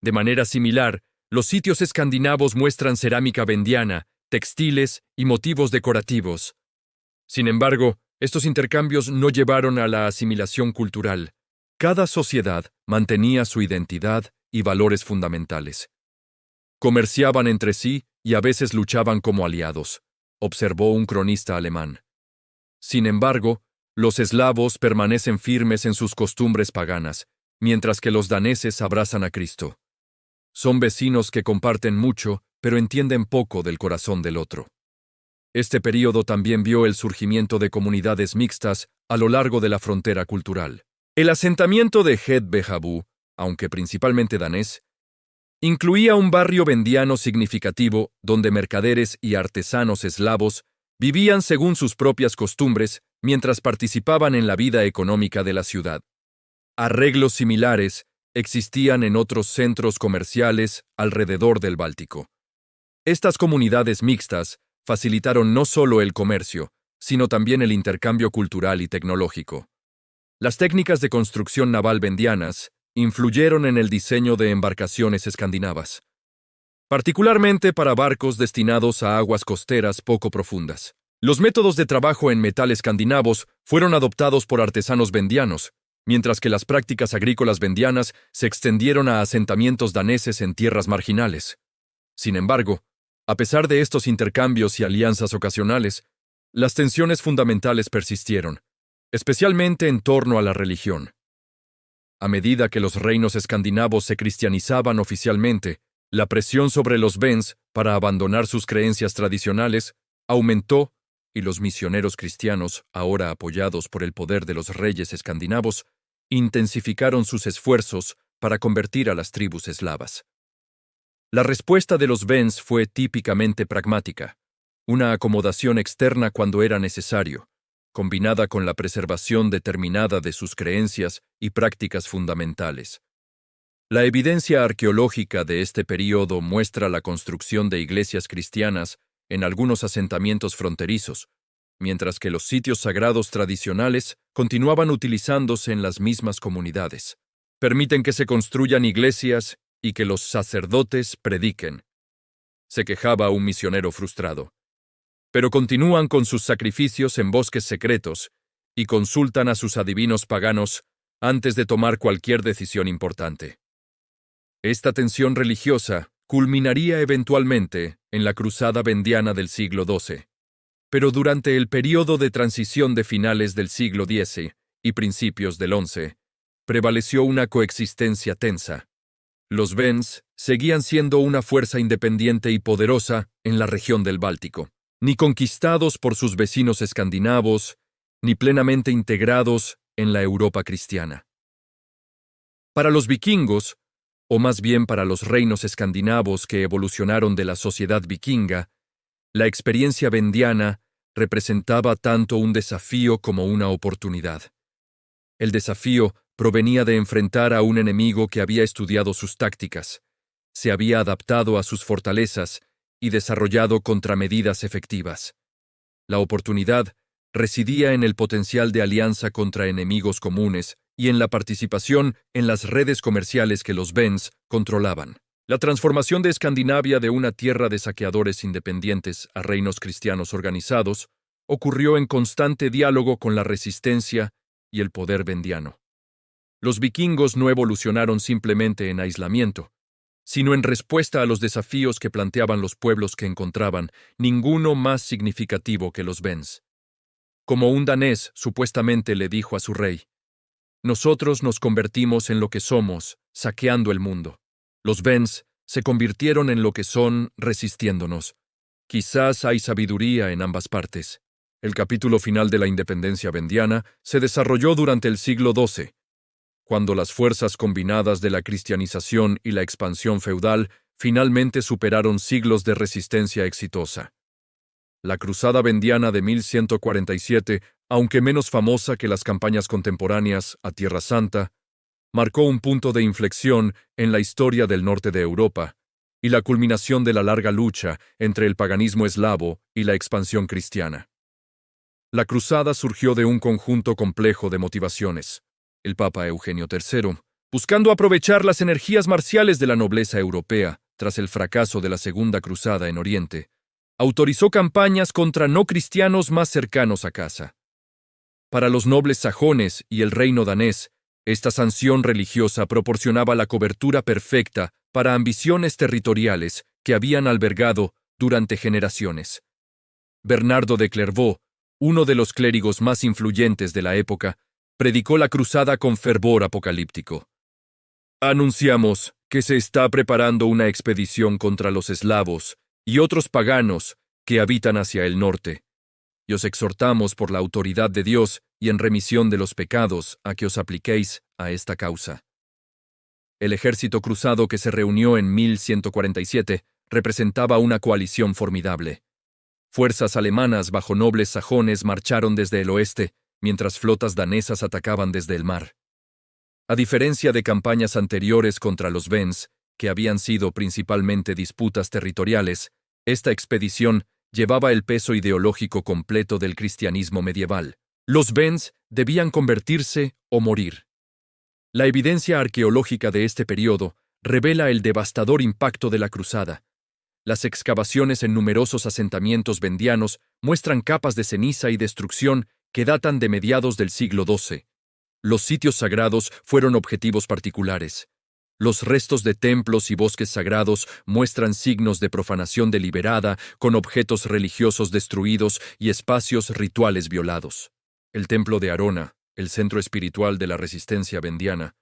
De manera similar, los sitios escandinavos muestran cerámica vendiana, textiles y motivos decorativos. Sin embargo, estos intercambios no llevaron a la asimilación cultural. Cada sociedad mantenía su identidad y valores fundamentales. Comerciaban entre sí y a veces luchaban como aliados, observó un cronista alemán. Sin embargo, los eslavos permanecen firmes en sus costumbres paganas, mientras que los daneses abrazan a Cristo. Son vecinos que comparten mucho, pero entienden poco del corazón del otro. Este período también vio el surgimiento de comunidades mixtas a lo largo de la frontera cultural. El asentamiento de Het-Vehabu, aunque principalmente danés, incluía un barrio vendiano significativo donde mercaderes y artesanos eslavos vivían según sus propias costumbres mientras participaban en la vida económica de la ciudad. Arreglos similares existían en otros centros comerciales alrededor del Báltico. Estas comunidades mixtas facilitaron no solo el comercio, sino también el intercambio cultural y tecnológico. Las técnicas de construcción naval vendianas influyeron en el diseño de embarcaciones escandinavas, particularmente para barcos destinados a aguas costeras poco profundas. Los métodos de trabajo en metal escandinavos fueron adoptados por artesanos vendianos, mientras que las prácticas agrícolas vendianas se extendieron a asentamientos daneses en tierras marginales. Sin embargo, a pesar de estos intercambios y alianzas ocasionales, las tensiones fundamentales persistieron, especialmente en torno a la religión. A medida que los reinos escandinavos se cristianizaban oficialmente, la presión sobre los Vens para abandonar sus creencias tradicionales aumentó y los misioneros cristianos, ahora apoyados por el poder de los reyes escandinavos, intensificaron sus esfuerzos para convertir a las tribus eslavas. La respuesta de los Vens fue típicamente pragmática, una acomodación externa cuando era necesario, combinada con la preservación determinada de sus creencias y prácticas fundamentales. La evidencia arqueológica de este período muestra la construcción de iglesias cristianas en algunos asentamientos fronterizos, mientras que los sitios sagrados tradicionales continuaban utilizándose en las mismas comunidades. Permiten que se construyan iglesias y que los sacerdotes prediquen, se quejaba un misionero frustrado. Pero continúan con sus sacrificios en bosques secretos y consultan a sus adivinos paganos antes de tomar cualquier decisión importante. Esta tensión religiosa culminaría eventualmente en la Cruzada Vendiana del siglo XII, pero durante el período de transición de finales del siglo X y principios del XI, prevaleció una coexistencia tensa. Los Vens seguían siendo una fuerza independiente y poderosa en la región del Báltico, ni conquistados por sus vecinos escandinavos, ni plenamente integrados en la Europa cristiana. Para los vikingos, o más bien para los reinos escandinavos que evolucionaron de la sociedad vikinga, la experiencia vendiana representaba tanto un desafío como una oportunidad. El desafío provenía de enfrentar a un enemigo que había estudiado sus tácticas, se había adaptado a sus fortalezas y desarrollado contramedidas efectivas. La oportunidad residía en el potencial de alianza contra enemigos comunes y en la participación en las redes comerciales que los Vens controlaban. La transformación de Escandinavia de una tierra de saqueadores independientes a reinos cristianos organizados ocurrió en constante diálogo con la resistencia y el poder vendiano. Los vikingos no evolucionaron simplemente en aislamiento, sino en respuesta a los desafíos que planteaban los pueblos que encontraban, ninguno más significativo que los Vens. Como un danés supuestamente le dijo a su rey, «Nosotros nos convertimos en lo que somos, saqueando el mundo. Los Vens se convirtieron en lo que son, resistiéndonos. Quizás hay sabiduría en ambas partes». El capítulo final de la independencia vendiana se desarrolló durante el siglo XII, cuando las fuerzas combinadas de la cristianización y la expansión feudal finalmente superaron siglos de resistencia exitosa. La Cruzada Vendiana de 1147, aunque menos famosa que las campañas contemporáneas a Tierra Santa, marcó un punto de inflexión en la historia del norte de Europa y la culminación de la larga lucha entre el paganismo eslavo y la expansión cristiana. La cruzada surgió de un conjunto complejo de motivaciones. El Papa Eugenio III, buscando aprovechar las energías marciales de la nobleza europea tras el fracaso de la Segunda Cruzada en Oriente, autorizó campañas contra no cristianos más cercanos a casa. Para los nobles sajones y el reino danés, esta sanción religiosa proporcionaba la cobertura perfecta para ambiciones territoriales que habían albergado durante generaciones. Bernardo de Clairvaux, uno de los clérigos más influyentes de la época, predicó la cruzada con fervor apocalíptico. Anunciamos que se está preparando una expedición contra los eslavos y otros paganos que habitan hacia el norte, y os exhortamos por la autoridad de Dios y en remisión de los pecados a que os apliquéis a esta causa. El ejército cruzado que se reunió en 1147 representaba una coalición formidable. Fuerzas alemanas bajo nobles sajones marcharon desde el oeste, mientras flotas danesas atacaban desde el mar. A diferencia de campañas anteriores contra los Wends, que habían sido principalmente disputas territoriales, esta expedición llevaba el peso ideológico completo del cristianismo medieval. Los Wends debían convertirse o morir. La evidencia arqueológica de este periodo revela el devastador impacto de la cruzada. Las excavaciones en numerosos asentamientos vendianos muestran capas de ceniza y destrucción que datan de mediados del siglo XII. Los sitios sagrados fueron objetivos particulares. Los restos de templos y bosques sagrados muestran signos de profanación deliberada, con objetos religiosos destruidos y espacios rituales violados. El templo de Arona, el centro espiritual de la resistencia vendiana,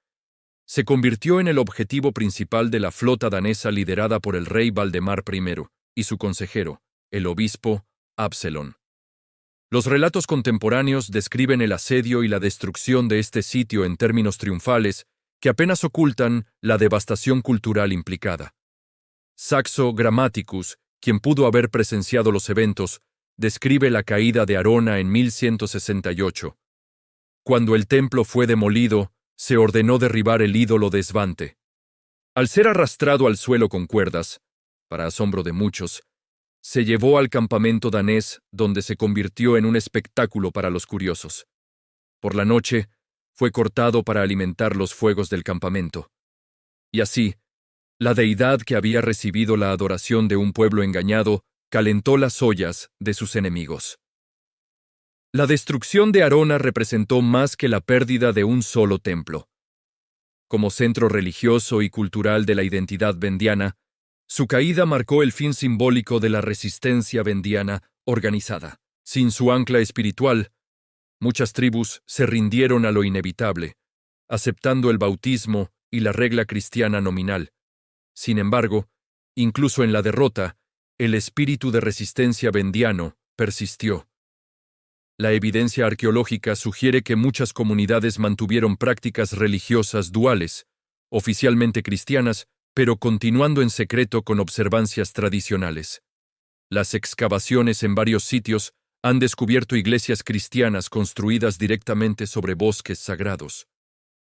se convirtió en el objetivo principal de la flota danesa liderada por el rey Valdemar I y su consejero, el obispo Absalón. Los relatos contemporáneos describen el asedio y la destrucción de este sitio en términos triunfales que apenas ocultan la devastación cultural implicada. Saxo Grammaticus, quien pudo haber presenciado los eventos, describe la caída de Arona en 1168. Cuando el templo fue demolido, se ordenó derribar el ídolo de Svante. Al ser arrastrado al suelo con cuerdas, para asombro de muchos, se llevó al campamento danés, donde se convirtió en un espectáculo para los curiosos. Por la noche, fue cortado para alimentar los fuegos del campamento. Y así, la deidad que había recibido la adoración de un pueblo engañado calentó las ollas de sus enemigos. La destrucción de Arona representó más que la pérdida de un solo templo. Como centro religioso y cultural de la identidad vendiana, su caída marcó el fin simbólico de la resistencia vendiana organizada. Sin su ancla espiritual, muchas tribus se rindieron a lo inevitable, aceptando el bautismo y la regla cristiana nominal. Sin embargo, incluso en la derrota, el espíritu de resistencia vendiano persistió. La evidencia arqueológica sugiere que muchas comunidades mantuvieron prácticas religiosas duales, oficialmente cristianas, pero continuando en secreto con observancias tradicionales. Las excavaciones en varios sitios han descubierto iglesias cristianas construidas directamente sobre bosques sagrados,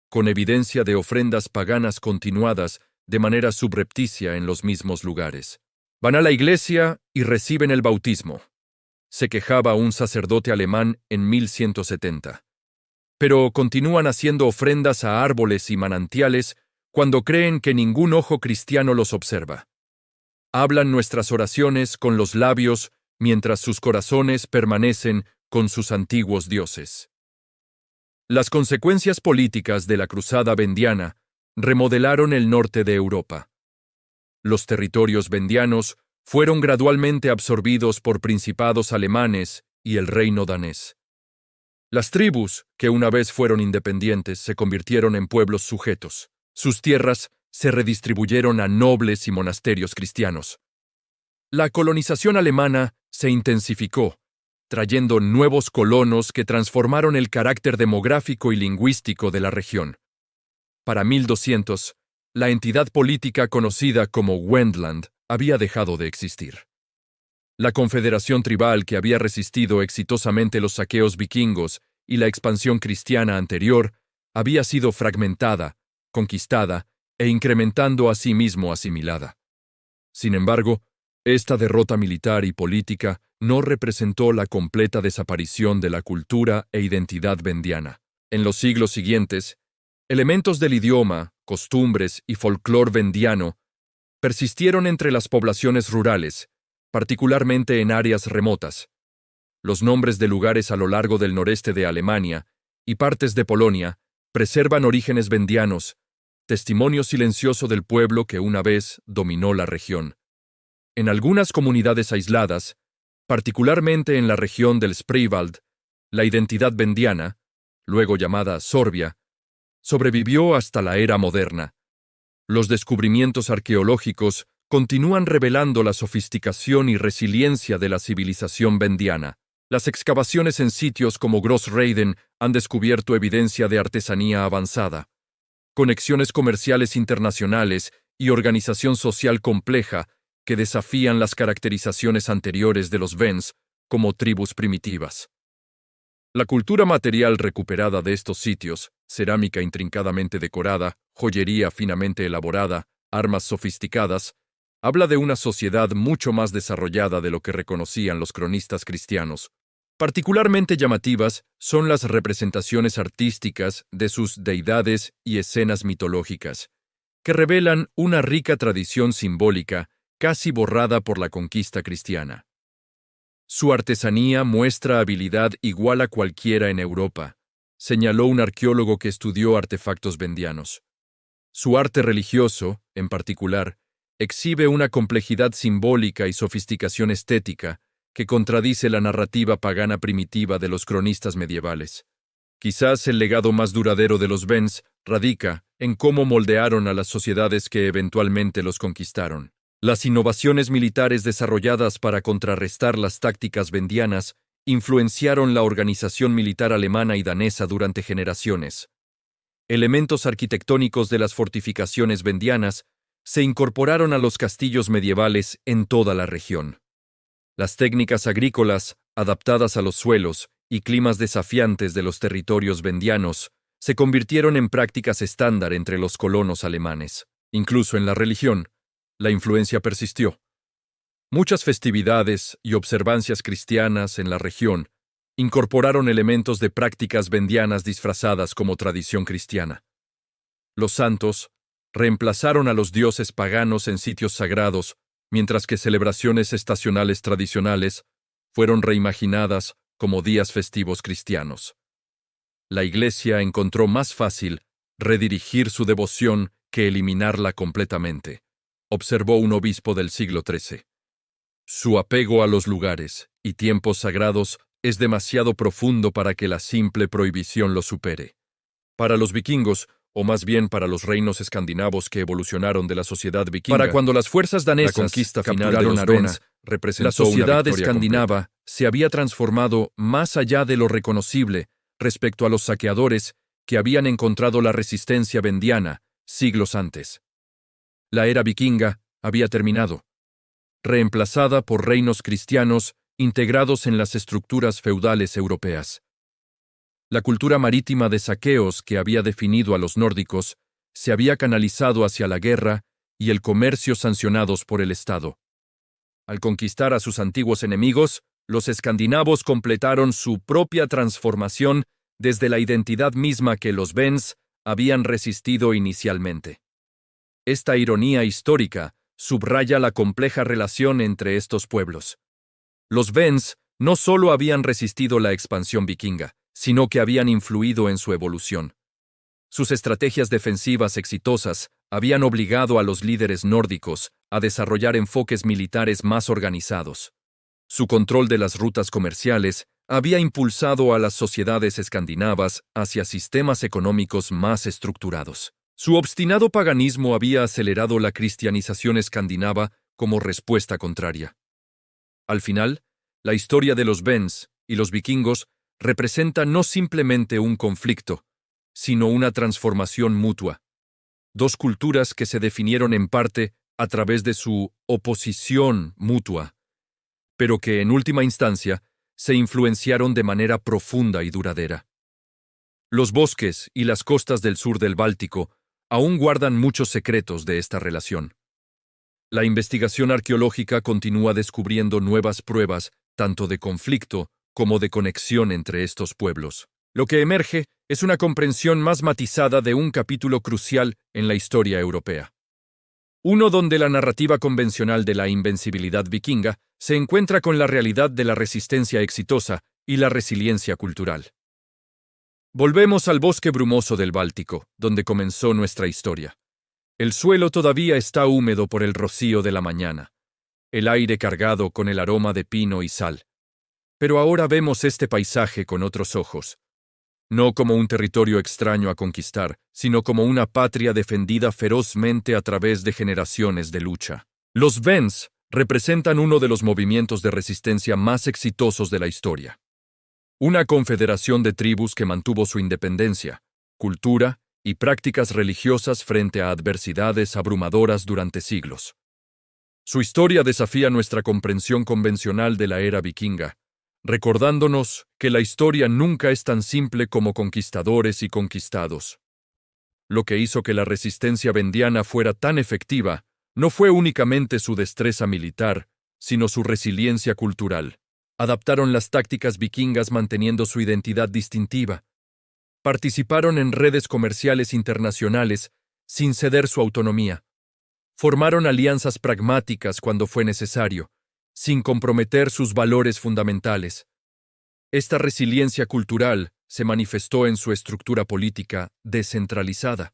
con evidencia de ofrendas paganas continuadas de manera subrepticia en los mismos lugares. Van a la iglesia y reciben el bautismo, se quejaba un sacerdote alemán en 1170. Pero continúan haciendo ofrendas a árboles y manantiales cuando creen que ningún ojo cristiano los observa. Hablan nuestras oraciones con los labios mientras sus corazones permanecen con sus antiguos dioses. Las consecuencias políticas de la cruzada vendiana remodelaron el norte de Europa. Los territorios vendianos fueron gradualmente absorbidos por principados alemanes y el reino danés. Las tribus, que una vez fueron independientes, se convirtieron en pueblos sujetos. Sus tierras se redistribuyeron a nobles y monasterios cristianos. La colonización alemana se intensificó, trayendo nuevos colonos que transformaron el carácter demográfico y lingüístico de la región. Para 1200, la entidad política conocida como Wendland había dejado de existir. La confederación tribal que había resistido exitosamente los saqueos vikingos y la expansión cristiana anterior había sido fragmentada, conquistada e incrementando a sí mismo asimilada. Sin embargo, Esta derrota militar y política no representó la completa desaparición de la cultura e identidad vendiana. En los siglos siguientes, elementos del idioma, costumbres y folclore vendiano persistieron entre las poblaciones rurales, particularmente en áreas remotas. Los nombres de lugares a lo largo del noreste de Alemania y partes de Polonia preservan orígenes vendianos, testimonio silencioso del pueblo que una vez dominó la región. En algunas comunidades aisladas, particularmente en la región del Spreewald, la identidad vendiana, luego llamada Sorbia, sobrevivió hasta la era moderna. Los descubrimientos arqueológicos continúan revelando la sofisticación y resiliencia de la civilización vendiana. Las excavaciones en sitios como Grossreiden han descubierto evidencia de artesanía avanzada, conexiones comerciales internacionales y organización social compleja que desafían las caracterizaciones anteriores de los Wends como tribus primitivas. La cultura material recuperada de estos sitios, cerámica intrincadamente decorada, joyería finamente elaborada, armas sofisticadas, habla de una sociedad mucho más desarrollada de lo que reconocían los cronistas cristianos. Particularmente llamativas son las representaciones artísticas de sus deidades y escenas mitológicas, que revelan una rica tradición simbólica casi borrada por la conquista cristiana. Su artesanía muestra habilidad igual a cualquiera en Europa, señaló un arqueólogo que estudió artefactos vendianos. Su arte religioso, en particular, exhibe una complejidad simbólica y sofisticación estética que contradice la narrativa pagana primitiva de los cronistas medievales. Quizás el legado más duradero de los Wends radica en cómo moldearon a las sociedades que eventualmente los conquistaron. Las innovaciones militares desarrolladas para contrarrestar las tácticas vendianas influenciaron la organización militar alemana y danesa durante generaciones. Elementos arquitectónicos de las fortificaciones vendianas se incorporaron a los castillos medievales en toda la región. Las técnicas agrícolas, adaptadas a los suelos y climas desafiantes de los territorios vendianos, se convirtieron en prácticas estándar entre los colonos alemanes. Incluso en la religión, la influencia persistió. Muchas festividades y observancias cristianas en la región incorporaron elementos de prácticas vendianas disfrazadas como tradición cristiana. Los santos reemplazaron a los dioses paganos en sitios sagrados, mientras que celebraciones estacionales tradicionales fueron reimaginadas como días festivos cristianos. La Iglesia encontró más fácil redirigir su devoción que eliminarla completamente, observó un obispo del siglo XIII. Su apego a los lugares y tiempos sagrados es demasiado profundo para que la simple prohibición lo supere. Para los vikingos, o más bien para los reinos escandinavos que evolucionaron de la sociedad vikinga, para cuando las fuerzas danesas la conquista final capturaron de los Arona, Wends representó la sociedad una victoria escandinava completa. se había transformado más allá de lo reconocible respecto a los saqueadores que habían encontrado la resistencia vendiana siglos antes. La era vikinga había terminado, reemplazada por reinos cristianos integrados en las estructuras feudales europeas. La cultura marítima de saqueos que había definido a los nórdicos se había canalizado hacia la guerra y el comercio sancionados por el Estado. Al conquistar a sus antiguos enemigos, los escandinavos completaron su propia transformación desde la identidad misma que los Wends habían resistido inicialmente. Esta ironía histórica subraya la compleja relación entre estos pueblos. Los Wends no solo habían resistido la expansión vikinga, sino que habían influido en su evolución. Sus estrategias defensivas exitosas habían obligado a los líderes nórdicos a desarrollar enfoques militares más organizados. Su control de las rutas comerciales había impulsado a las sociedades escandinavas hacia sistemas económicos más estructurados. Su obstinado paganismo había acelerado la cristianización escandinava como respuesta contraria. Al final, la historia de los Wends y los vikingos representa no simplemente un conflicto, sino una transformación mutua. Dos culturas que se definieron en parte a través de su oposición mutua, pero que en última instancia se influenciaron de manera profunda y duradera. Los bosques y las costas del sur del Báltico aún guardan muchos secretos de esta relación. La investigación arqueológica continúa descubriendo nuevas pruebas, tanto de conflicto como de conexión entre estos pueblos. Lo que emerge es una comprensión más matizada de un capítulo crucial en la historia europea. Uno donde la narrativa convencional de la invencibilidad vikinga se encuentra con la realidad de la resistencia exitosa y la resiliencia cultural. Volvemos al bosque brumoso del Báltico, donde comenzó nuestra historia. El suelo todavía está húmedo por el rocío de la mañana, el aire cargado con el aroma de pino y sal. Pero ahora vemos este paisaje con otros ojos, no como un territorio extraño a conquistar, sino como una patria defendida ferozmente a través de generaciones de lucha. Los Vens representan uno de los movimientos de resistencia más exitosos de la historia. Una confederación de tribus que mantuvo su independencia, cultura y prácticas religiosas frente a adversidades abrumadoras durante siglos. Su historia desafía nuestra comprensión convencional de la era vikinga, recordándonos que la historia nunca es tan simple como conquistadores y conquistados. Lo que hizo que la resistencia vendiana fuera tan efectiva no fue únicamente su destreza militar, sino su resiliencia cultural. Adaptaron las tácticas vikingas manteniendo su identidad distintiva. Participaron en redes comerciales internacionales sin ceder su autonomía. Formaron alianzas pragmáticas cuando fue necesario, sin comprometer sus valores fundamentales. Esta resiliencia cultural se manifestó en su estructura política descentralizada,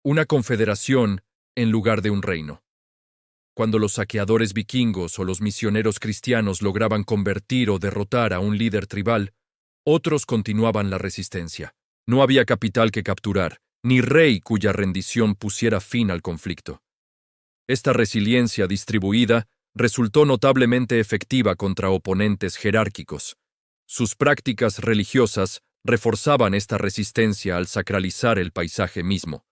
una confederación en lugar de un reino. Cuando los saqueadores vikingos o los misioneros cristianos lograban convertir o derrotar a un líder tribal, otros continuaban la resistencia. No había capital que capturar, ni rey cuya rendición pusiera fin al conflicto. Esta resiliencia distribuida resultó notablemente efectiva contra oponentes jerárquicos. Sus prácticas religiosas reforzaban esta resistencia al sacralizar el paisaje mismo.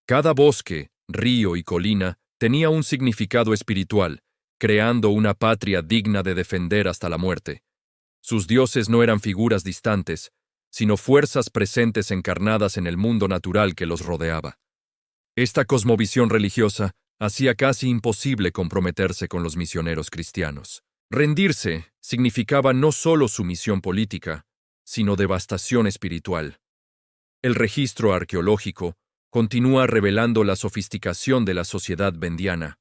Cada bosque, río y colina tenía un significado espiritual, creando una patria digna de defender hasta la muerte. Sus dioses no eran figuras distantes, sino fuerzas presentes encarnadas en el mundo natural que los rodeaba. Esta cosmovisión religiosa hacía casi imposible comprometerse con los misioneros cristianos. Rendirse significaba no solo sumisión política, sino devastación espiritual. El registro arqueológico continúa revelando la sofisticación de la sociedad vendiana.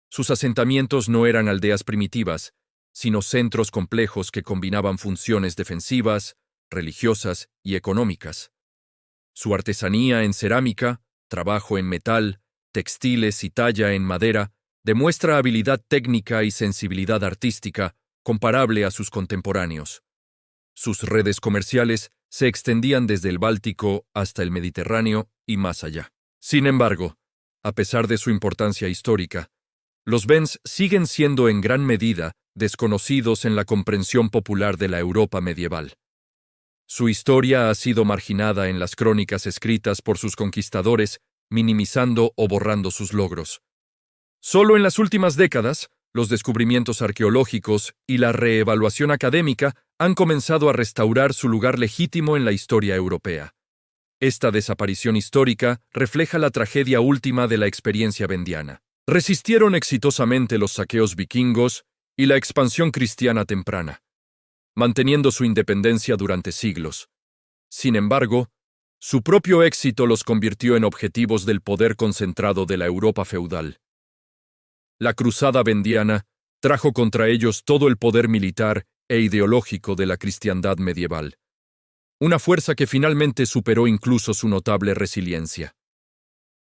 Sus asentamientos no eran aldeas primitivas, sino centros complejos que combinaban funciones defensivas, religiosas y económicas. Su artesanía en cerámica, trabajo en metal, textiles y talla en madera demuestra habilidad técnica y sensibilidad artística comparable a sus contemporáneos. Sus redes comerciales se extendían desde el Báltico hasta el Mediterráneo y más allá. Sin embargo, a pesar de su importancia histórica, los Vens siguen siendo en gran medida desconocidos en la comprensión popular de la Europa medieval. Su historia ha sido marginada en las crónicas escritas por sus conquistadores, minimizando o borrando sus logros. Solo en las últimas décadas, los descubrimientos arqueológicos y la reevaluación académica han comenzado a restaurar su lugar legítimo en la historia europea. Esta desaparición histórica refleja la tragedia última de la experiencia vendiana. Resistieron exitosamente los saqueos vikingos y la expansión cristiana temprana, manteniendo su independencia durante siglos. Sin embargo, su propio éxito los convirtió en objetivos del poder concentrado de la Europa feudal. La cruzada vendiana trajo contra ellos todo el poder militar e ideológico de la cristiandad medieval, una fuerza que finalmente superó incluso su notable resiliencia.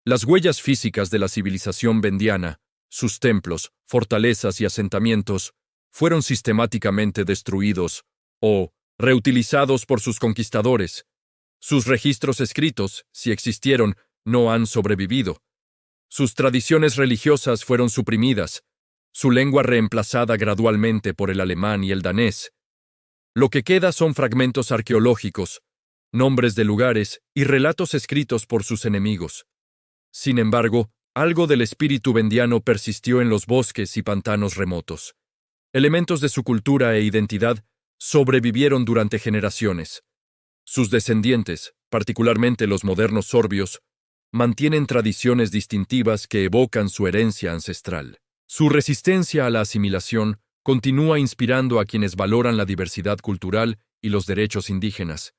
Las huellas físicas de la civilización vendiana, sus templos, fortalezas y asentamientos, fueron sistemáticamente destruidos o reutilizados por sus conquistadores. Sus registros escritos, si existieron, no han sobrevivido. Sus tradiciones religiosas fueron suprimidas, su lengua reemplazada gradualmente por el alemán y el danés. Lo que queda son fragmentos arqueológicos, nombres de lugares y relatos escritos por sus enemigos. Sin embargo, algo del espíritu vendiano persistió en los bosques y pantanos remotos. Elementos de su cultura e identidad sobrevivieron durante generaciones. Sus descendientes, particularmente los modernos sorbios, mantienen tradiciones distintivas que evocan su herencia ancestral. Su resistencia a la asimilación continúa inspirando a quienes valoran la diversidad cultural y los derechos indígenas.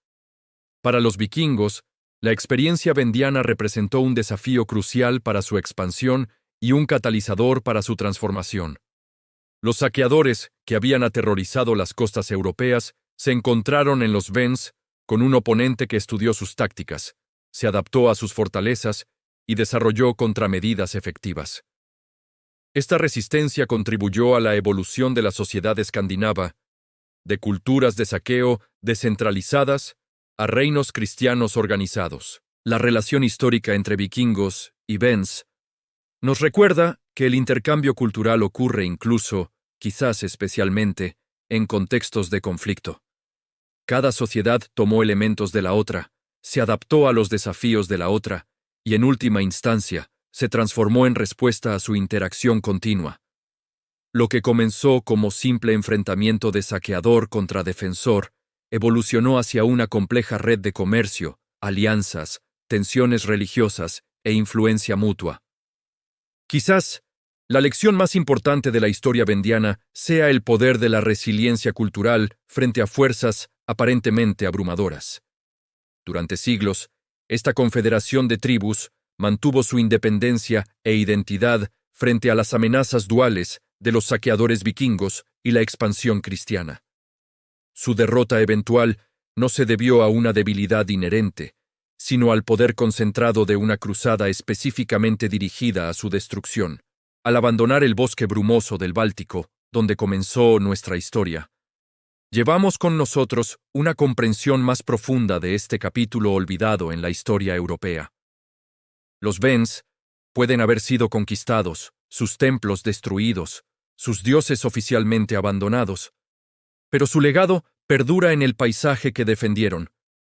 Para los vikingos, la experiencia vendiana representó un desafío crucial para su expansión y un catalizador para su transformación. Los saqueadores, que habían aterrorizado las costas europeas, se encontraron en los Vens con un oponente que estudió sus tácticas, se adaptó a sus fortalezas y desarrolló contramedidas efectivas. Esta resistencia contribuyó a la evolución de la sociedad escandinava, de culturas de saqueo descentralizadas a reinos cristianos organizados. La relación histórica entre vikingos y Vens nos recuerda que el intercambio cultural ocurre incluso, quizás especialmente, en contextos de conflicto. Cada sociedad tomó elementos de la otra, se adaptó a los desafíos de la otra, y en última instancia, se transformó en respuesta a su interacción continua. Lo que comenzó como simple enfrentamiento de saqueador contra defensor, evolucionó hacia una compleja red de comercio, alianzas, tensiones religiosas e influencia mutua. Quizás, la lección más importante de la historia vendiana sea el poder de la resiliencia cultural frente a fuerzas aparentemente abrumadoras. Durante siglos, esta confederación de tribus mantuvo su independencia e identidad frente a las amenazas duales de los saqueadores vikingos y la expansión cristiana. Su derrota eventual no se debió a una debilidad inherente, sino al poder concentrado de una cruzada específicamente dirigida a su destrucción. Al abandonar el bosque brumoso del Báltico, donde comenzó nuestra historia, llevamos con nosotros una comprensión más profunda de este capítulo olvidado en la historia europea. Los Vens pueden haber sido conquistados, sus templos destruidos, sus dioses oficialmente abandonados, pero su legado perdura en el paisaje que defendieron,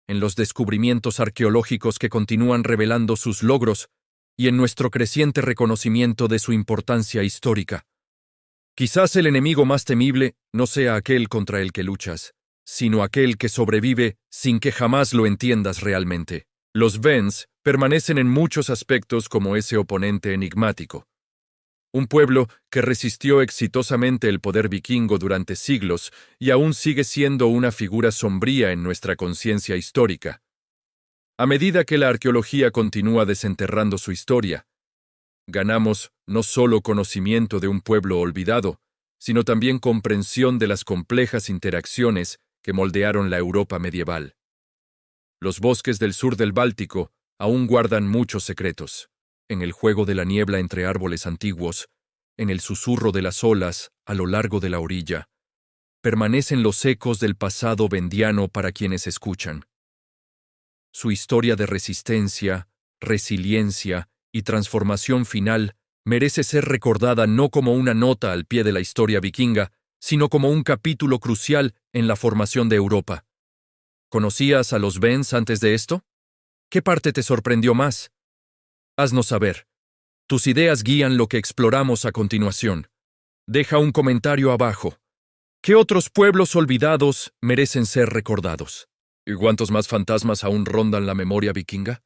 en los descubrimientos arqueológicos que continúan revelando sus logros y en nuestro creciente reconocimiento de su importancia histórica. Quizás el enemigo más temible no sea aquel contra el que luchas, sino aquel que sobrevive sin que jamás lo entiendas realmente. Los Vens permanecen en muchos aspectos como ese oponente enigmático. Un pueblo que resistió exitosamente el poder vikingo durante siglos y aún sigue siendo una figura sombría en nuestra conciencia histórica. A medida que la arqueología continúa desenterrando su historia, ganamos no solo conocimiento de un pueblo olvidado, sino también comprensión de las complejas interacciones que moldearon la Europa medieval. Los bosques del sur del Báltico aún guardan muchos secretos. En el juego de la niebla entre árboles antiguos, en el susurro de las olas a lo largo de la orilla, permanecen los ecos del pasado vendiano para quienes escuchan. Su historia de resistencia, resiliencia y transformación final merece ser recordada no como una nota al pie de la historia vikinga, sino como un capítulo crucial en la formación de Europa. ¿Conocías a los Vens antes de esto? ¿Qué parte te sorprendió más? Haznos saber. Tus ideas guían lo que exploramos a continuación. Deja un comentario abajo. ¿Qué otros pueblos olvidados merecen ser recordados? ¿Y cuántos más fantasmas aún rondan la memoria vikinga?